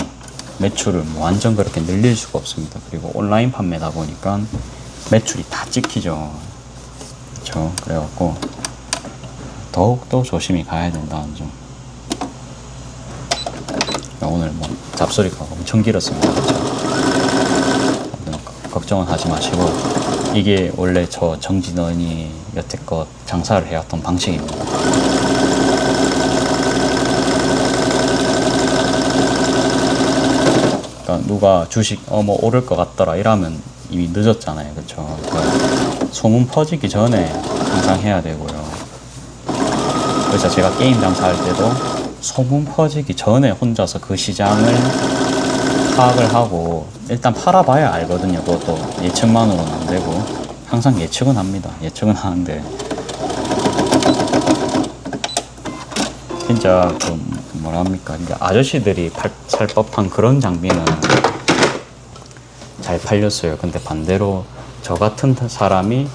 매출을 뭐 완전 그렇게 늘릴 수가 없습니다. 그리고 온라인 판매다 보니까 매출이 다 찍히죠. 그렇죠? 그래갖고 더욱더 조심히 가야 된다는 점. 오늘 뭐 잡소리가 엄청 길었습니다. 그렇죠? 걱정은 하지 마시고 이게 원래 저 정진원이 여태껏 장사를 해왔던 방식입니다. 그러니까 누가 주식 뭐 오를 것 같더라 이러면 이미 늦었잖아요. 그렇죠? 그러니까 소문 퍼지기 전에 항상 해야 되고요. 그래서 제가 게임 장사할 때도 소문 퍼지기 전에 혼자서 그 시장을 파악을 하고 일단 팔아봐야 알거든요. 그것도 예측만으로는 안 되고 항상 예측은 합니다. 예측은 하는데 진짜 뭐랍니까 이제 아저씨들이 살 법한 그런 장비는 잘 팔렸어요. 근데 반대로 저 같은 사람이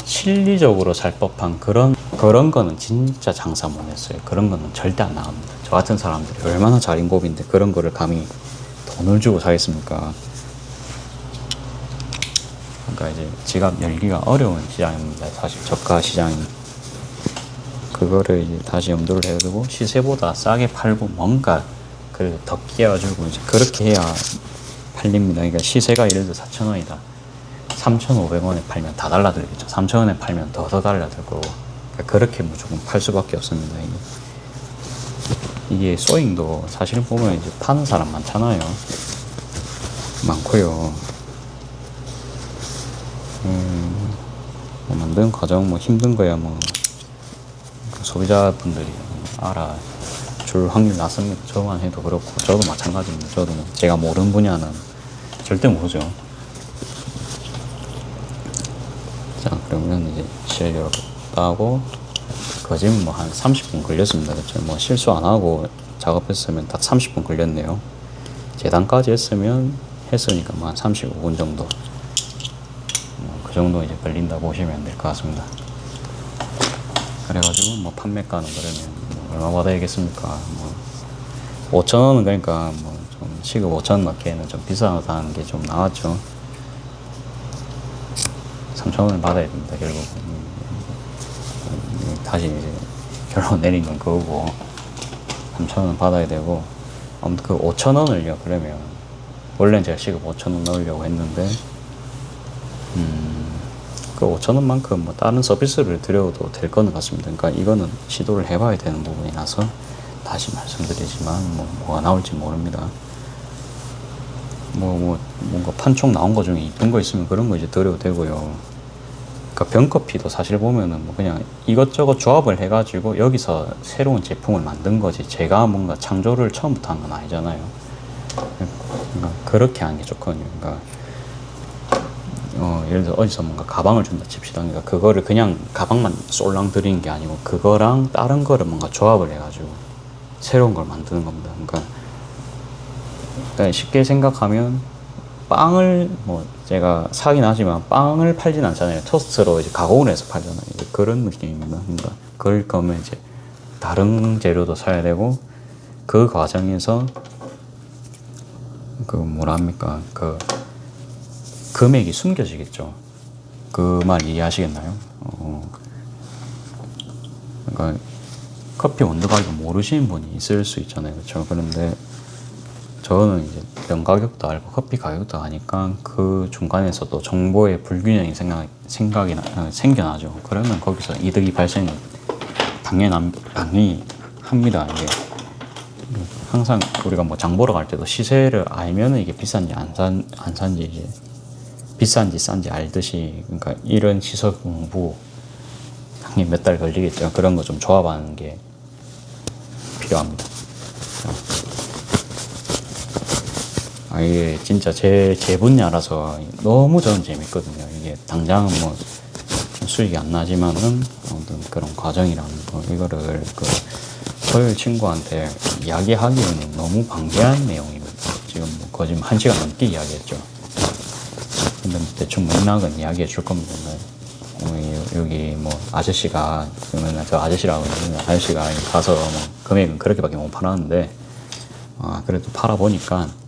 실리적으로 살 법한 그런 거는 진짜 장사 못 했어요. 그런 거는 절대 안 나갑니다. 저 같은 사람들이 얼마나 자린고비인데 그런 거를 감히 돈을 주고 사겠습니까? 그러니까 이제 지갑 열기가 어려운 시장입니다. 사실 저가 시장이. 그거를 이제 다시 염두를 해야 되고 시세보다 싸게 팔고 뭔가 그 더 끼워주고 이제 그렇게 해야 팔립니다. 그러니까 시세가 예를 들어 4,000원이다. 3,500원에 팔면 다 달라들겠죠. 3,000원에 팔면 더 달라들 거고. 그러니까 그렇게 무조건 팔 수밖에 없습니다. 이게 소잉도 사실 보면 이제 파는 사람 많잖아요. 많고요. 뭐 만드는 과정 뭐 힘든 거야 뭐 소비자분들이 알아 줄 확률 낮습니다. 저만 해도 그렇고 저도 마찬가지입니다. 저도 뭐 제가 모르는 분야는 절대 모르죠. 자 그러면 이제 실력 따고 거진 뭐 한 30분 걸렸습니다. 그렇죠? 뭐 실수 안 하고 작업했으면 딱 30분 걸렸네요. 재단까지 했으니까 뭐 한 35분 정도. 그 정도 이제 걸린다 보시면 될 것 같습니다. 그래가지고 뭐 판매가는 그러면 뭐 얼마 받아야겠습니까? 뭐 5,000원은 그러니까 뭐 좀 시급 5,000원 넣기에는 좀 비싸다는 게 좀 나왔죠. 3,000원을 받아야 됩니다, 결국. 다시 이제 결론 내린 건 그거고, 3,000원 받아야 되고, 아무튼 그 5,000원을요, 그러면, 원래는 제가 시급 5,000원 넣으려고 했는데, 그 5,000원만큼 뭐 다른 서비스를 드려도 될 거는 같습니다. 그러니까 이거는 시도를 해봐야 되는 부분이라서, 다시 말씀드리지만, 뭐가 나올지 모릅니다. 뭔가 판촉 나온 거 중에 이쁜 거 있으면 그런 거 이제 드려도 되고요. 그러니까 병커피도 사실 보면은 뭐 그냥 이것저것 조합을 해가지고 여기서 새로운 제품을 만든 거지, 제가 뭔가 창조를 처음부터 한 건 아니잖아요. 그러니까 그렇게 하는 게 좋거든요. 그러니까 예를 들어 어디서 뭔가 가방을 준다 칩시다. 그러니까 그거를 그냥 가방만 쏠랑 드리는 게 아니고 그거랑 다른 거를 뭔가 조합을 해가지고 새로운 걸 만드는 겁니다. 그러니까 쉽게 생각하면 빵을 뭐 제가 사긴 하지만 빵을 팔진 않잖아요. 토스트로 이제 가공을 해서 팔잖아요. 이제 그런 느낌입니다. 그러니까 그럴 거면 이제 다른 재료도 사야 되고, 그 과정에서 그 뭐랍니까, 그 금액이 숨겨지겠죠. 그 말 이해하시겠나요? 그러니까 커피 원두 가격 모르시는 분이 있을 수 있잖아요. 그렇죠? 그런데 저는 이제 면 가격도 알고 커피 가격도 아니까 그 중간에서도 정보의 불균형이 생겨나죠. 그러면 거기서 이득이 발생이 당연히 합니다. 이게 항상 우리가 뭐 장 보러 갈 때도 시세를 알면은 이게 비싼지 안 산지, 이제 비싼지 싼지 알듯이, 그러니까 이런 시세 공부 당연히 몇 달 걸리겠죠. 그런 거 좀 조합하는 게 필요합니다. 이게 진짜 제 분야라서 너무 저는 재밌거든요. 이게 당장은 뭐 수익이 안 나지만은 아무튼 그런 과정이라는 거, 이거를 토요일 친구한테 이야기하기에는 너무 방대한 내용입니다. 지금 뭐 거의 1시간 넘게 이야기했죠. 근데 대충 맥락은 이야기해 줄 겁니다. 여기 뭐 아저씨가, 그러면 저 아저씨라고 하는 아저씨가 가서 뭐 금액은 그렇게밖에 못 팔았는데, 그래도 팔아보니까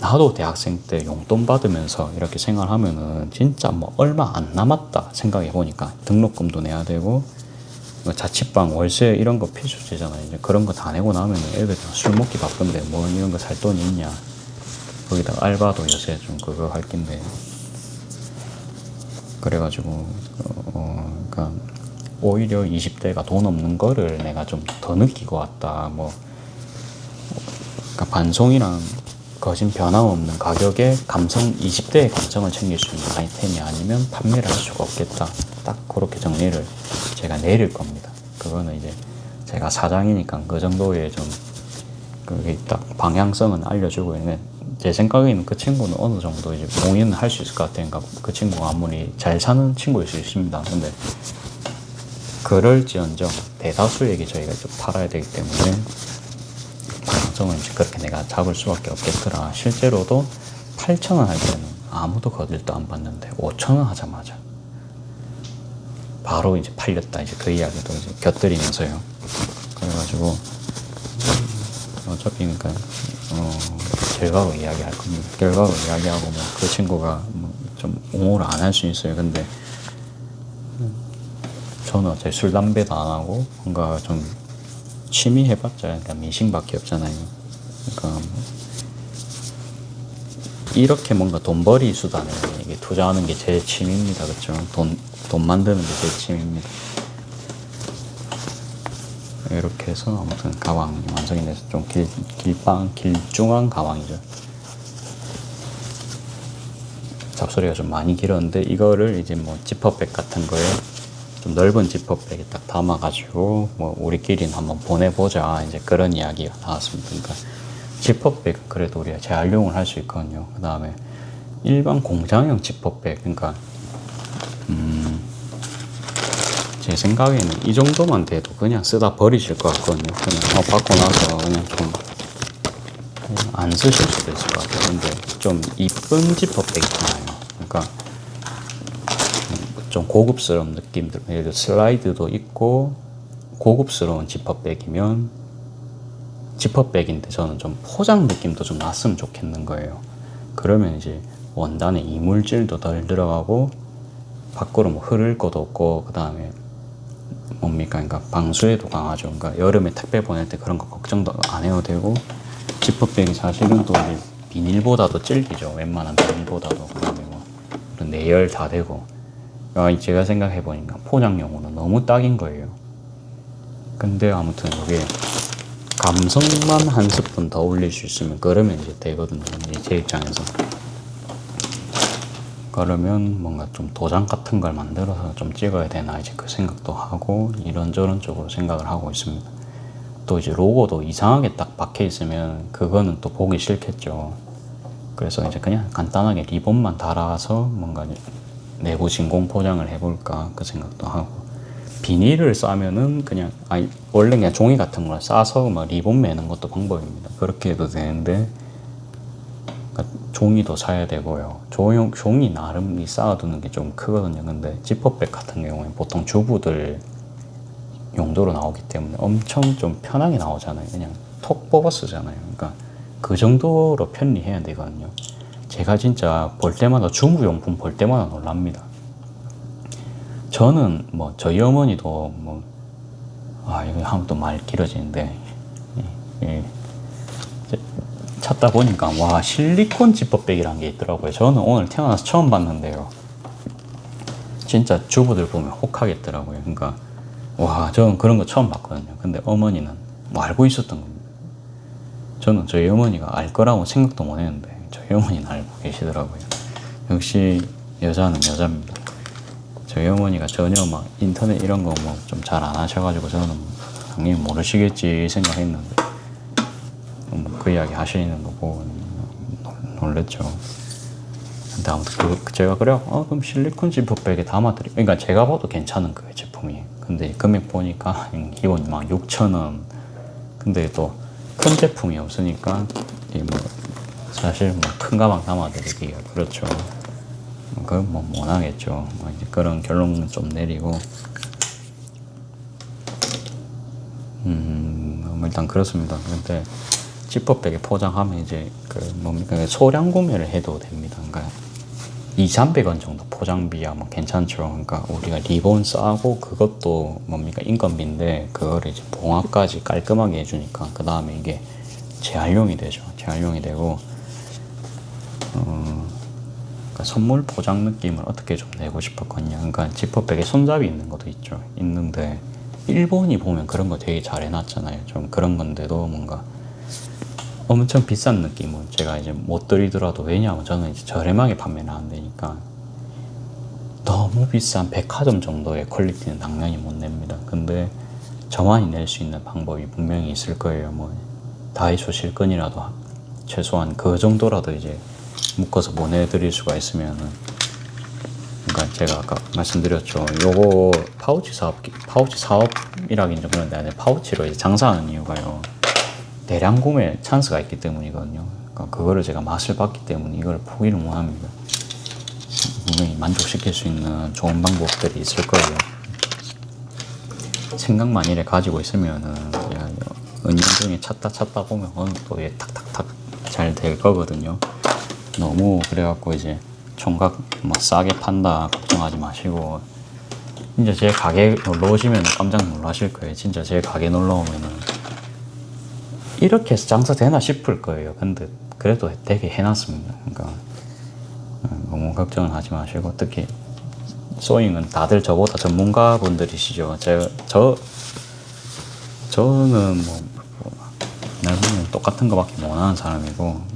나도 대학생 때 용돈 받으면서 이렇게 생활하면은 진짜 뭐 얼마 안 남았다 생각해 보니까, 등록금도 내야 되고 자취방 월세 이런 거 필수제잖아요. 이제 그런 거 다 내고 나면 애들 술 먹기 바쁜데 뭐 이런 거 살 돈이 있냐. 거기다가 알바도 요새 좀 그거 할 낀데, 그래가지고 그러니까 오히려 20대가 돈 없는 거를 내가 좀 더 느끼고 왔다. 그러니까 반송이랑 거진 변함없는 가격에 20대의 감성을 챙길 수 있는 아이템이 아니면 판매를 할 수가 없겠다. 딱 그렇게 정리를 제가 내릴 겁니다. 그거는 이제 제가 사장이니까 그 정도의 좀 그게 딱 방향성은 알려주고 있는데, 제 생각에는 그 친구는 어느 정도 이제 공연을 할 수 있을 것 같아요. 그러니까 그 친구가 아무리 잘 사는 친구일 수 있습니다. 근데 그럴지언정 대다수에게 저희가 좀 팔아야 되기 때문에 방향성은 이제 그렇게 내가 잡을 수밖에 없겠더라. 실제로도 8,000원 할 때는 아무도 거들도 안 받는데 5,000원 하자마자 바로 이제 팔렸다. 이제 그 이야기도 이제 곁들이면서요. 그래가지고 어차피 그러니까 결과로 이야기할 겁니다. 결과로 이야기하고 뭐 그 친구가 좀 옹호를 안 할 수 있어요. 근데 저는 어차피 술 담배도 안 하고 뭔가 좀 취미 해봤자 그러니까 민심밖에 없잖아요. 그러니까 이렇게 뭔가 돈벌이 수단을 이게 투자하는 게 제 취미입니다. 그렇죠? 돈 만드는 게 제 취미입니다. 이렇게 해서 아무튼 가방이 완성이 돼서 좀 길쭉한 가방이죠. 잡소리가 좀 많이 길었는데, 이거를 이제 뭐 지퍼백 같은 거에 좀 넓은 지퍼백에 딱 담아가지고 뭐 우리끼리는 한번 보내보자, 이제 그런 이야기가 나왔습니다. 그러니까 지퍼백 그래도 우리가 재활용을 할 수 있거든요. 그 다음에 일반 공장형 지퍼백, 그러니까 제 생각에는 이 정도만 돼도 그냥 쓰다 버리실 것 같거든요. 그냥 받고 나서 그냥 좀 안 쓰실 수도 있을 것 같아요. 근데 좀 이쁜 지퍼백 있잖아요. 그러니까 좀 고급스러운 느낌들, 예를 들어 슬라이드도 있고 고급스러운 지퍼백이면 지퍼백인데 저는 좀 포장 느낌도 좀 났으면 좋겠는 거예요. 그러면 이제 원단에 이물질도 덜 들어가고 밖으로 뭐 흐를 것도 없고, 그 다음에 뭡니까, 그러니까 방수에도 강하죠. 그러니까 여름에 택배 보낼 때 그런 거 걱정도 안 해도 되고, 지퍼백이 사실은 또 이제 비닐보다도 질기죠. 웬만한 비닐보다도. 그다음에 뭐 내열 다 되고. 제가 생각해 보니까 포장용으로는 너무 딱인 거예요. 근데 아무튼 이게 감성만 한 스푼 더 올릴 수 있으면 그러면 이제 되거든요. 제 입장에서. 그러면 뭔가 좀 도장 같은 걸 만들어서 좀 찍어야 되나 이제 그 생각도 하고, 이런저런 쪽으로 생각을 하고 있습니다. 또 이제 로고도 이상하게 딱 박혀 있으면 그거는 또 보기 싫겠죠. 그래서 이제 그냥 간단하게 리본만 달아서 뭔가 내부 진공 포장을 해볼까 그 생각도 하고, 비닐을 싸면은 그냥 원래 그냥 종이 같은 걸 싸서 막 리본 매는 것도 방법입니다. 그렇게 해도 되는데, 그러니까 종이도 사야 되고요. 종이 나름 쌓아두는 게 좀 크거든요. 근데 지퍼백 같은 경우에 보통 주부들 용도로 나오기 때문에 엄청 좀 편하게 나오잖아요. 그냥 톡 뽑아 쓰잖아요. 그러니까 그 정도로 편리해야 되거든요. 제가 진짜 볼 때마다 주부용품 볼 때마다 놀랍니다. 저는 뭐 저희 어머니도 뭐 이거 하면 또 말 길어지는데, 찾다 보니까 와, 실리콘 지퍼백이라는 게 있더라고요. 저는 오늘 태어나서 처음 봤는데요. 진짜 주부들 보면 혹하겠더라고요. 그러니까 와, 저는 그런 거 처음 봤거든요. 근데 어머니는 뭐 알고 있었던 겁니다. 저는 저희 어머니가 알 거라고 생각도 못 했는데 저희 어머니는 알고 계시더라고요. 역시 여자는 여자입니다. 저희 어머니가 전혀 막 인터넷 이런 거 뭐 좀 잘 안 하셔가지고 저는 당연히 모르시겠지 생각했는데, 그 이야기 하시는 거 보고 놀랬죠. 근데 아무튼 제가 그래요. 그럼 실리콘 지퍼백에 담아드려. 그러니까 제가 봐도 괜찮은 그 제품이. 근데 금액 보니까 기본 막 6,000원. 근데 또 큰 제품이 없으니까 뭐 사실 뭐 큰 가방 담아드리기가 그렇죠. 그건 뭐 못하겠죠. 이제 그런 결론은 좀 내리고, 일단 그렇습니다. 근데 지퍼백에 포장하면 이제 뭡니까, 소량 구매를 해도 됩니다. 그러니까 2,300원 정도 포장비야 뭐 괜찮죠. 그러니까 우리가 리본 싸고 그것도 뭡니까, 인건비인데 그거를 이제 봉합까지 깔끔하게 해주니까 그 다음에 이게 재활용이 되죠. 재활용이 되고, 그러니까 선물 포장 느낌을 어떻게 좀 내고 싶었거든요. 그러니까 지퍼백에 손잡이 있는 것도 있죠. 있는데 일본이 보면 그런 거 되게 잘 해놨잖아요. 좀 그런 건데도 뭔가 엄청 비싼 느낌은 제가 이제 못 드리더라도, 왜냐하면 저는 이제 저렴하게 판매를 안 되니까 너무 비싼 백화점 정도의 퀄리티는 당연히 못 냅니다. 근데 저만이 낼 수 있는 방법이 분명히 있을 거예요. 뭐 다이소 실끈이라도 최소한 그 정도라도 이제 묶어서 보내드릴 수가 있으면은, 그러니까 제가 아까 말씀드렸죠. 요거 파우치 사업이라긴 좀 그런데 아니라 파우치로 이제 장사하는 이유가요, 대량 구매 찬스가 있기 때문이거든요. 그러니까 그거를 제가 맛을 봤기 때문에 이걸 포기를 못 합니다. 분명히 만족시킬 수 있는 좋은 방법들이 있을 거예요. 생각만 이래 가지고 있으면은 은연중에 찾다 보면 어느 또 탁탁탁 잘 될 거거든요. 너무 그래갖고 이제 총각 뭐 싸게 판다 걱정하지 마시고, 진짜 제 가게 놀러 오시면 깜짝 놀라실 거예요. 진짜 제 가게 놀러 오면은 이렇게 해서 장사 되나 싶을 거예요. 근데 그래도 되게 해놨습니다. 그러니까 너무 걱정은 하지 마시고, 특히 소잉은 다들 저보다 전문가분들이시죠. 저는 나는 똑같은 거밖에 못하는 사람이고,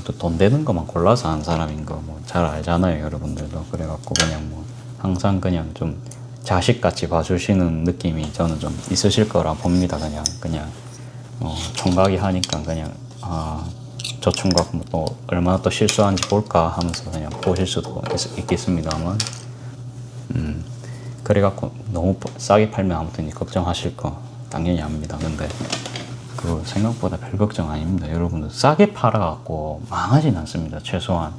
또 돈 되는 것만 골라서 하는 사람인 거 뭐 잘 알잖아요, 여러분들도. 그래갖고 그냥 뭐 항상 그냥 좀 자식같이 봐주시는 느낌이 저는 좀 있으실 거라 봅니다. 그냥 총각이 하니까 그냥 저 총각 또 얼마나 또 실수하는지 볼까 하면서 그냥 보실 수도 있겠습니다만, 그래갖고 너무 싸게 팔면 아무튼 걱정하실 거 당연히 압니다. 근데 그거 생각보다 별 걱정 아닙니다. 여러분들 싸게 팔아갖고 망하진 않습니다. 최소한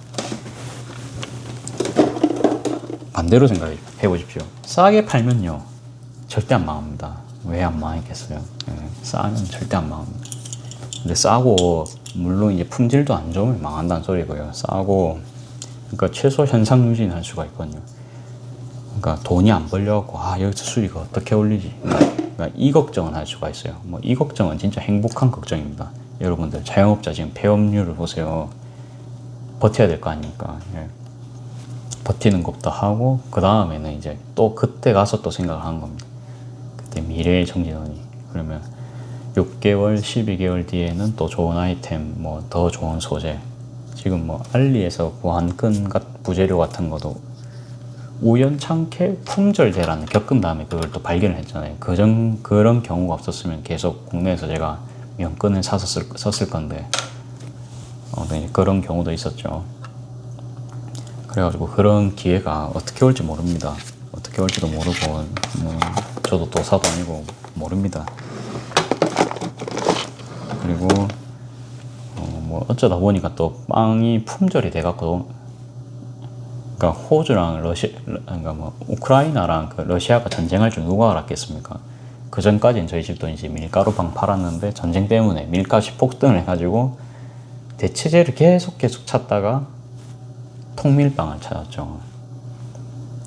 반대로 생각해 보십시오. 싸게 팔면요 절대 안 망합니다. 왜 안 망했겠어요? 싸면 절대 안 망합니다. 근데 싸고, 물론 이제 품질도 안 좋으면 망한다는 소리고요. 싸고 그러니까 최소 현상 유지는 할 수가 있거든요. 그러니까 돈이 안 벌려갖고 여기서 수익을 어떻게 올리지? 그러니까 이 걱정은 할 수가 있어요. 뭐 이 걱정은 진짜 행복한 걱정입니다. 여러분들 자영업자 지금 폐업률을 보세요. 버텨야 될 거 아닙니까? 예. 버티는 것부터 하고 그 다음에는 이제 또 그때 가서 또 생각을 하는 겁니다. 그때 미래의 정진원이 그러면 6개월, 12개월 뒤에는 또 좋은 아이템, 뭐 더 좋은 소재. 지금 뭐 알리에서 구한 끈 부재료 같은 것도 우연찮게 품절 대란을 겪은 다음에 그걸 또 발견을 했잖아요. 그런 경우가 없었으면 계속 국내에서 제가 면끈을 사서 썼을 건데 그런 경우도 있었죠. 그래가지고 그런 기회가 어떻게 올지 모릅니다. 어떻게 올지도 모르고 저도 도사도 아니고 모릅니다. 그리고 뭐 어쩌다 보니까 또 빵이 품절이 돼갖고 그러니까 호주랑 그러니까 뭐 우크라이나랑 그 러시아가 전쟁할 줄 누가 알았겠습니까? 그 전까지는 저희 집도 이제 밀가루빵 팔았는데 전쟁 때문에 밀값이 폭등을 해가지고 대체재를 계속 찾다가 통밀빵을 찾았죠.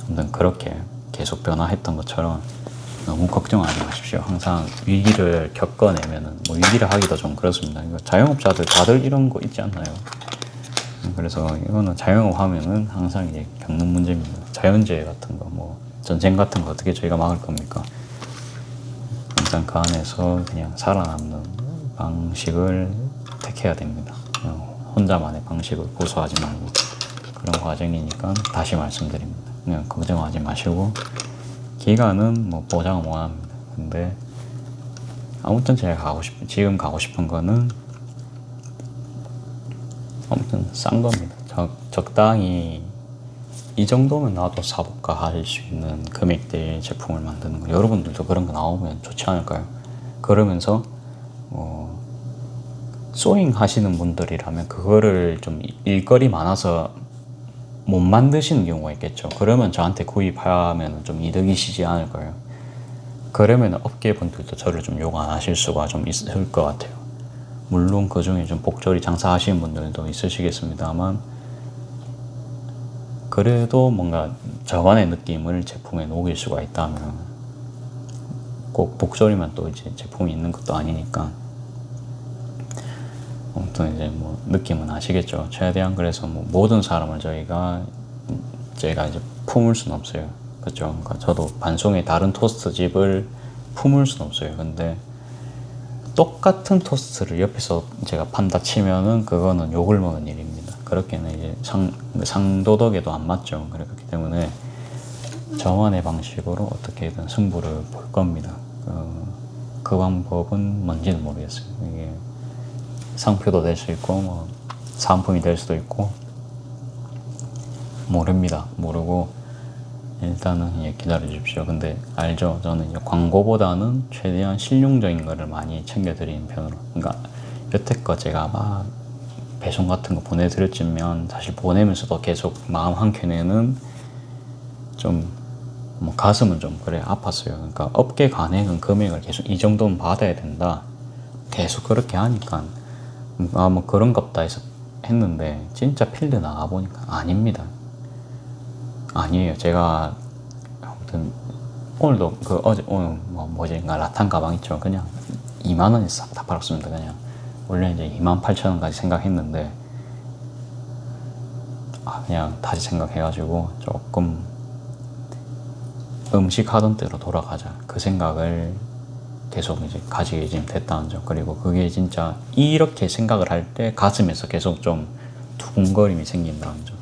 아무튼 그렇게 계속 변화했던 것처럼 너무 걱정하지 마십시오. 항상 위기를 겪어내면은 뭐 위기를 하기도 좀 그렇습니다. 자영업자들 다들 이런 거 있지 않나요? 그래서 이거는 자영업 하면은 항상 이제 겪는 문제입니다. 자연재해 같은 거, 뭐 전쟁 같은 거 어떻게 저희가 막을 겁니까? 일단 그 안에서 그냥 살아남는 방식을 택해야 됩니다. 혼자만의 방식을 고수하지 말고 그런 과정이니까 다시 말씀드립니다. 그냥 걱정하지 마시고 기간은 뭐 보장은 원합니다. 근데 아무튼 제가 지금 가고 싶은 거는 아무튼 싼 겁니다. 적당히 이 정도면 나도 사볼까 할 수 있는 금액대의 제품을 만드는 거. 여러분들도 그런 거 나오면 좋지 않을까요? 그러면서 소잉 하시는 분들이라면 그거를 좀 일거리 많아서 못 만드시는 경우가 있겠죠. 그러면 저한테 구입하면 좀 이득이시지 않을까요? 그러면 업계분들도 저를 좀 욕 안 하실 수가 좀 있을 것 같아요. 물론 그 중에 좀 복절이 장사하시는 분들도 있으시겠습니다만 그래도 뭔가 저만의 느낌을 제품에 녹일 수가 있다면 꼭 복절이만 또 이제 제품이 있는 것도 아니니까 아무튼 이제 뭐 느낌은 아시겠죠. 최대한 그래서 뭐 모든 사람을 제가 이제 품을 수는 없어요. 그렇죠. 그러니까 저도 반송의 다른 토스트 집을 품을 수는 없어요. 근데 똑같은 토스트를 옆에서 제가 판다 치면은 그거는 욕을 먹은 일입니다. 그렇게는 이제 상도덕에도 안 맞죠. 그렇기 때문에 저만의 방식으로 어떻게든 승부를 볼 겁니다. 그 방법은 뭔지는 모르겠어요. 이게 상표도 될 수 있고 뭐 사은품이 될 수도 있고 모릅니다. 모르고 일단은 기다려 주십시오. 근데 알죠? 저는 광고보다는 최대한 실용적인 거를 많이 챙겨드리는 편으로. 그러니까 여태껏 제가 막 배송 같은 거 보내드렸지만 사실 보내면서도 계속 마음 한켠에는 좀 뭐 가슴은 좀 그래 아팠어요. 그러니까 업계 간행은 금액을 계속 이 정도는 받아야 된다. 계속 그렇게 하니까 뭐 그런갑다 해서 했는데 진짜 필드 나가 보니까 아닙니다. 아니에요. 제가 아무튼 오늘도 오늘 라탄 가방 있죠. 그냥 2만 원에 싹 다 팔았습니다. 그냥 원래 이제 28,000원까지 생각했는데 그냥 다시 생각해가지고 조금 음식 하던 때로 돌아가자 그 생각을 계속 이제 가지게 지금 됐다는 점. 그리고 그게 진짜 이렇게 생각을 할 때 가슴에서 계속 좀 두근거림이 생긴다는 점.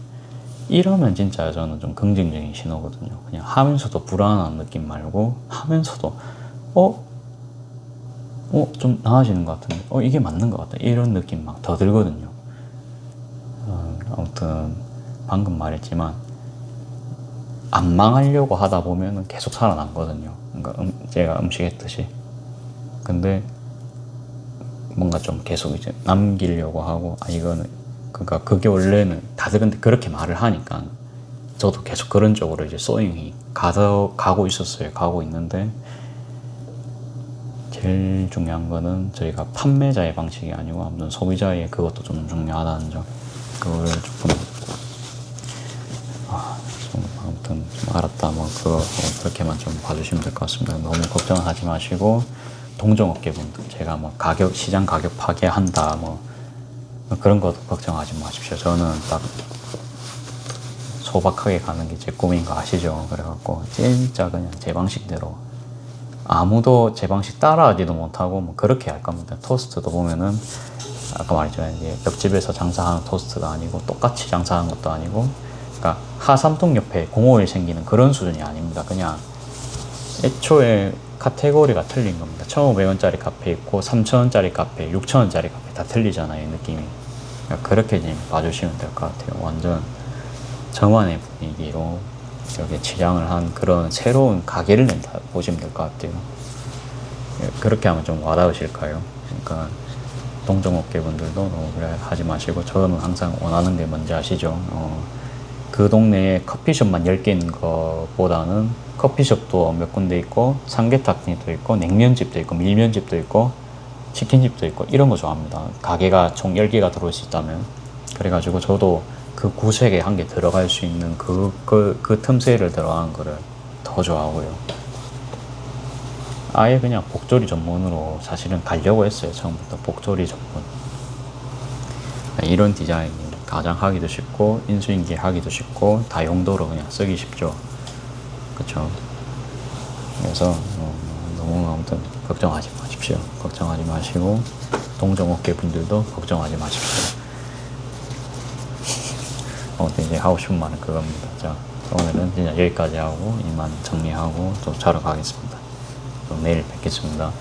이러면 진짜 저는 좀 긍정적인 신호거든요. 그냥 하면서도 불안한 느낌 말고 하면서도 좀 나아지는 것 같은데 이게 맞는 것 같다 이런 느낌 막 더 들거든요. 아무튼 방금 말했지만 안 망하려고 하다 보면 계속 살아남거든요. 그러니까 제가 음식 했듯이. 근데 뭔가 좀 계속 이제 남기려고 하고 이거는 그러니까 그게 원래는 다들 근데 그렇게 말을 하니까 저도 계속 그런 쪽으로 이제 소잉이 가고 있었어요. 가고 있는데 제일 중요한 거는 저희가 판매자의 방식이 아니고 아무튼 소비자의 그것도 좀 중요하다는 점. 그걸 조금 아무튼 좀 알았다 뭐 그거 뭐 그렇게만 좀 봐주시면 될 것 같습니다. 너무 걱정하지 마시고 동종업계분들 제가 뭐 가격 시장 가격 파괴한다 뭐 그런 것도 걱정하지 마십시오. 저는 딱 소박하게 가는 게 제 꿈인 거 아시죠? 그래갖고 진짜 그냥 제 방식대로 아무도 제 방식 따라하지도 못하고 뭐 그렇게 할 겁니다. 토스트도 보면은 아까 말했지만 이제 옆집에서 장사하는 토스트가 아니고 똑같이 장사하는 것도 아니고 그러니까 하삼동 옆에 공허일 생기는 그런 수준이 아닙니다. 그냥 애초에 카테고리가 틀린 겁니다. 1,500원짜리 카페 있고 3,000원짜리 카페, 6,000원짜리 카페 다 틀리잖아요, 느낌이. 그러니까 그렇게 좀 봐주시면 될 것 같아요. 완전 저만의 분위기로 이렇게 치장을 한 그런 새로운 가게를 낸다 보시면 될 것 같아요. 그렇게 하면 좀 와닿으실까요? 그러니까 동종업계 분들도 너무 그래 하지 마시고 저는 항상 원하는 게 뭔지 아시죠? 그 동네에 커피숍만 10개 있는 것보다는 커피숍도 몇 군데 있고 삼계탕집도 있고 냉면집도 있고 밀면집도 있고 치킨집도 있고 이런 거 좋아합니다. 가게가 총 10개가 들어올 수 있다면. 그래가지고 저도 그 구색에 한 개 들어갈 수 있는 그 틈새를 들어가는 거를 더 좋아하고요. 아예 그냥 복조리 전문으로 사실은 가려고 했어요. 처음부터 복조리 전문. 이런 디자인이 가장 하기도 쉽고 인수인계 하기도 쉽고 다용도로 그냥 쓰기 쉽죠. 그쵸? 그래서 너무 아무튼 걱정하지 마십시오. 걱정하지 마시고 동종업계 분들도 걱정하지 마십시오. 이제 하고 싶은 말은 그겁니다. 자, 오늘은 진짜 여기까지 하고 이만 정리하고 또 자러 가겠습니다. 또 내일 뵙겠습니다.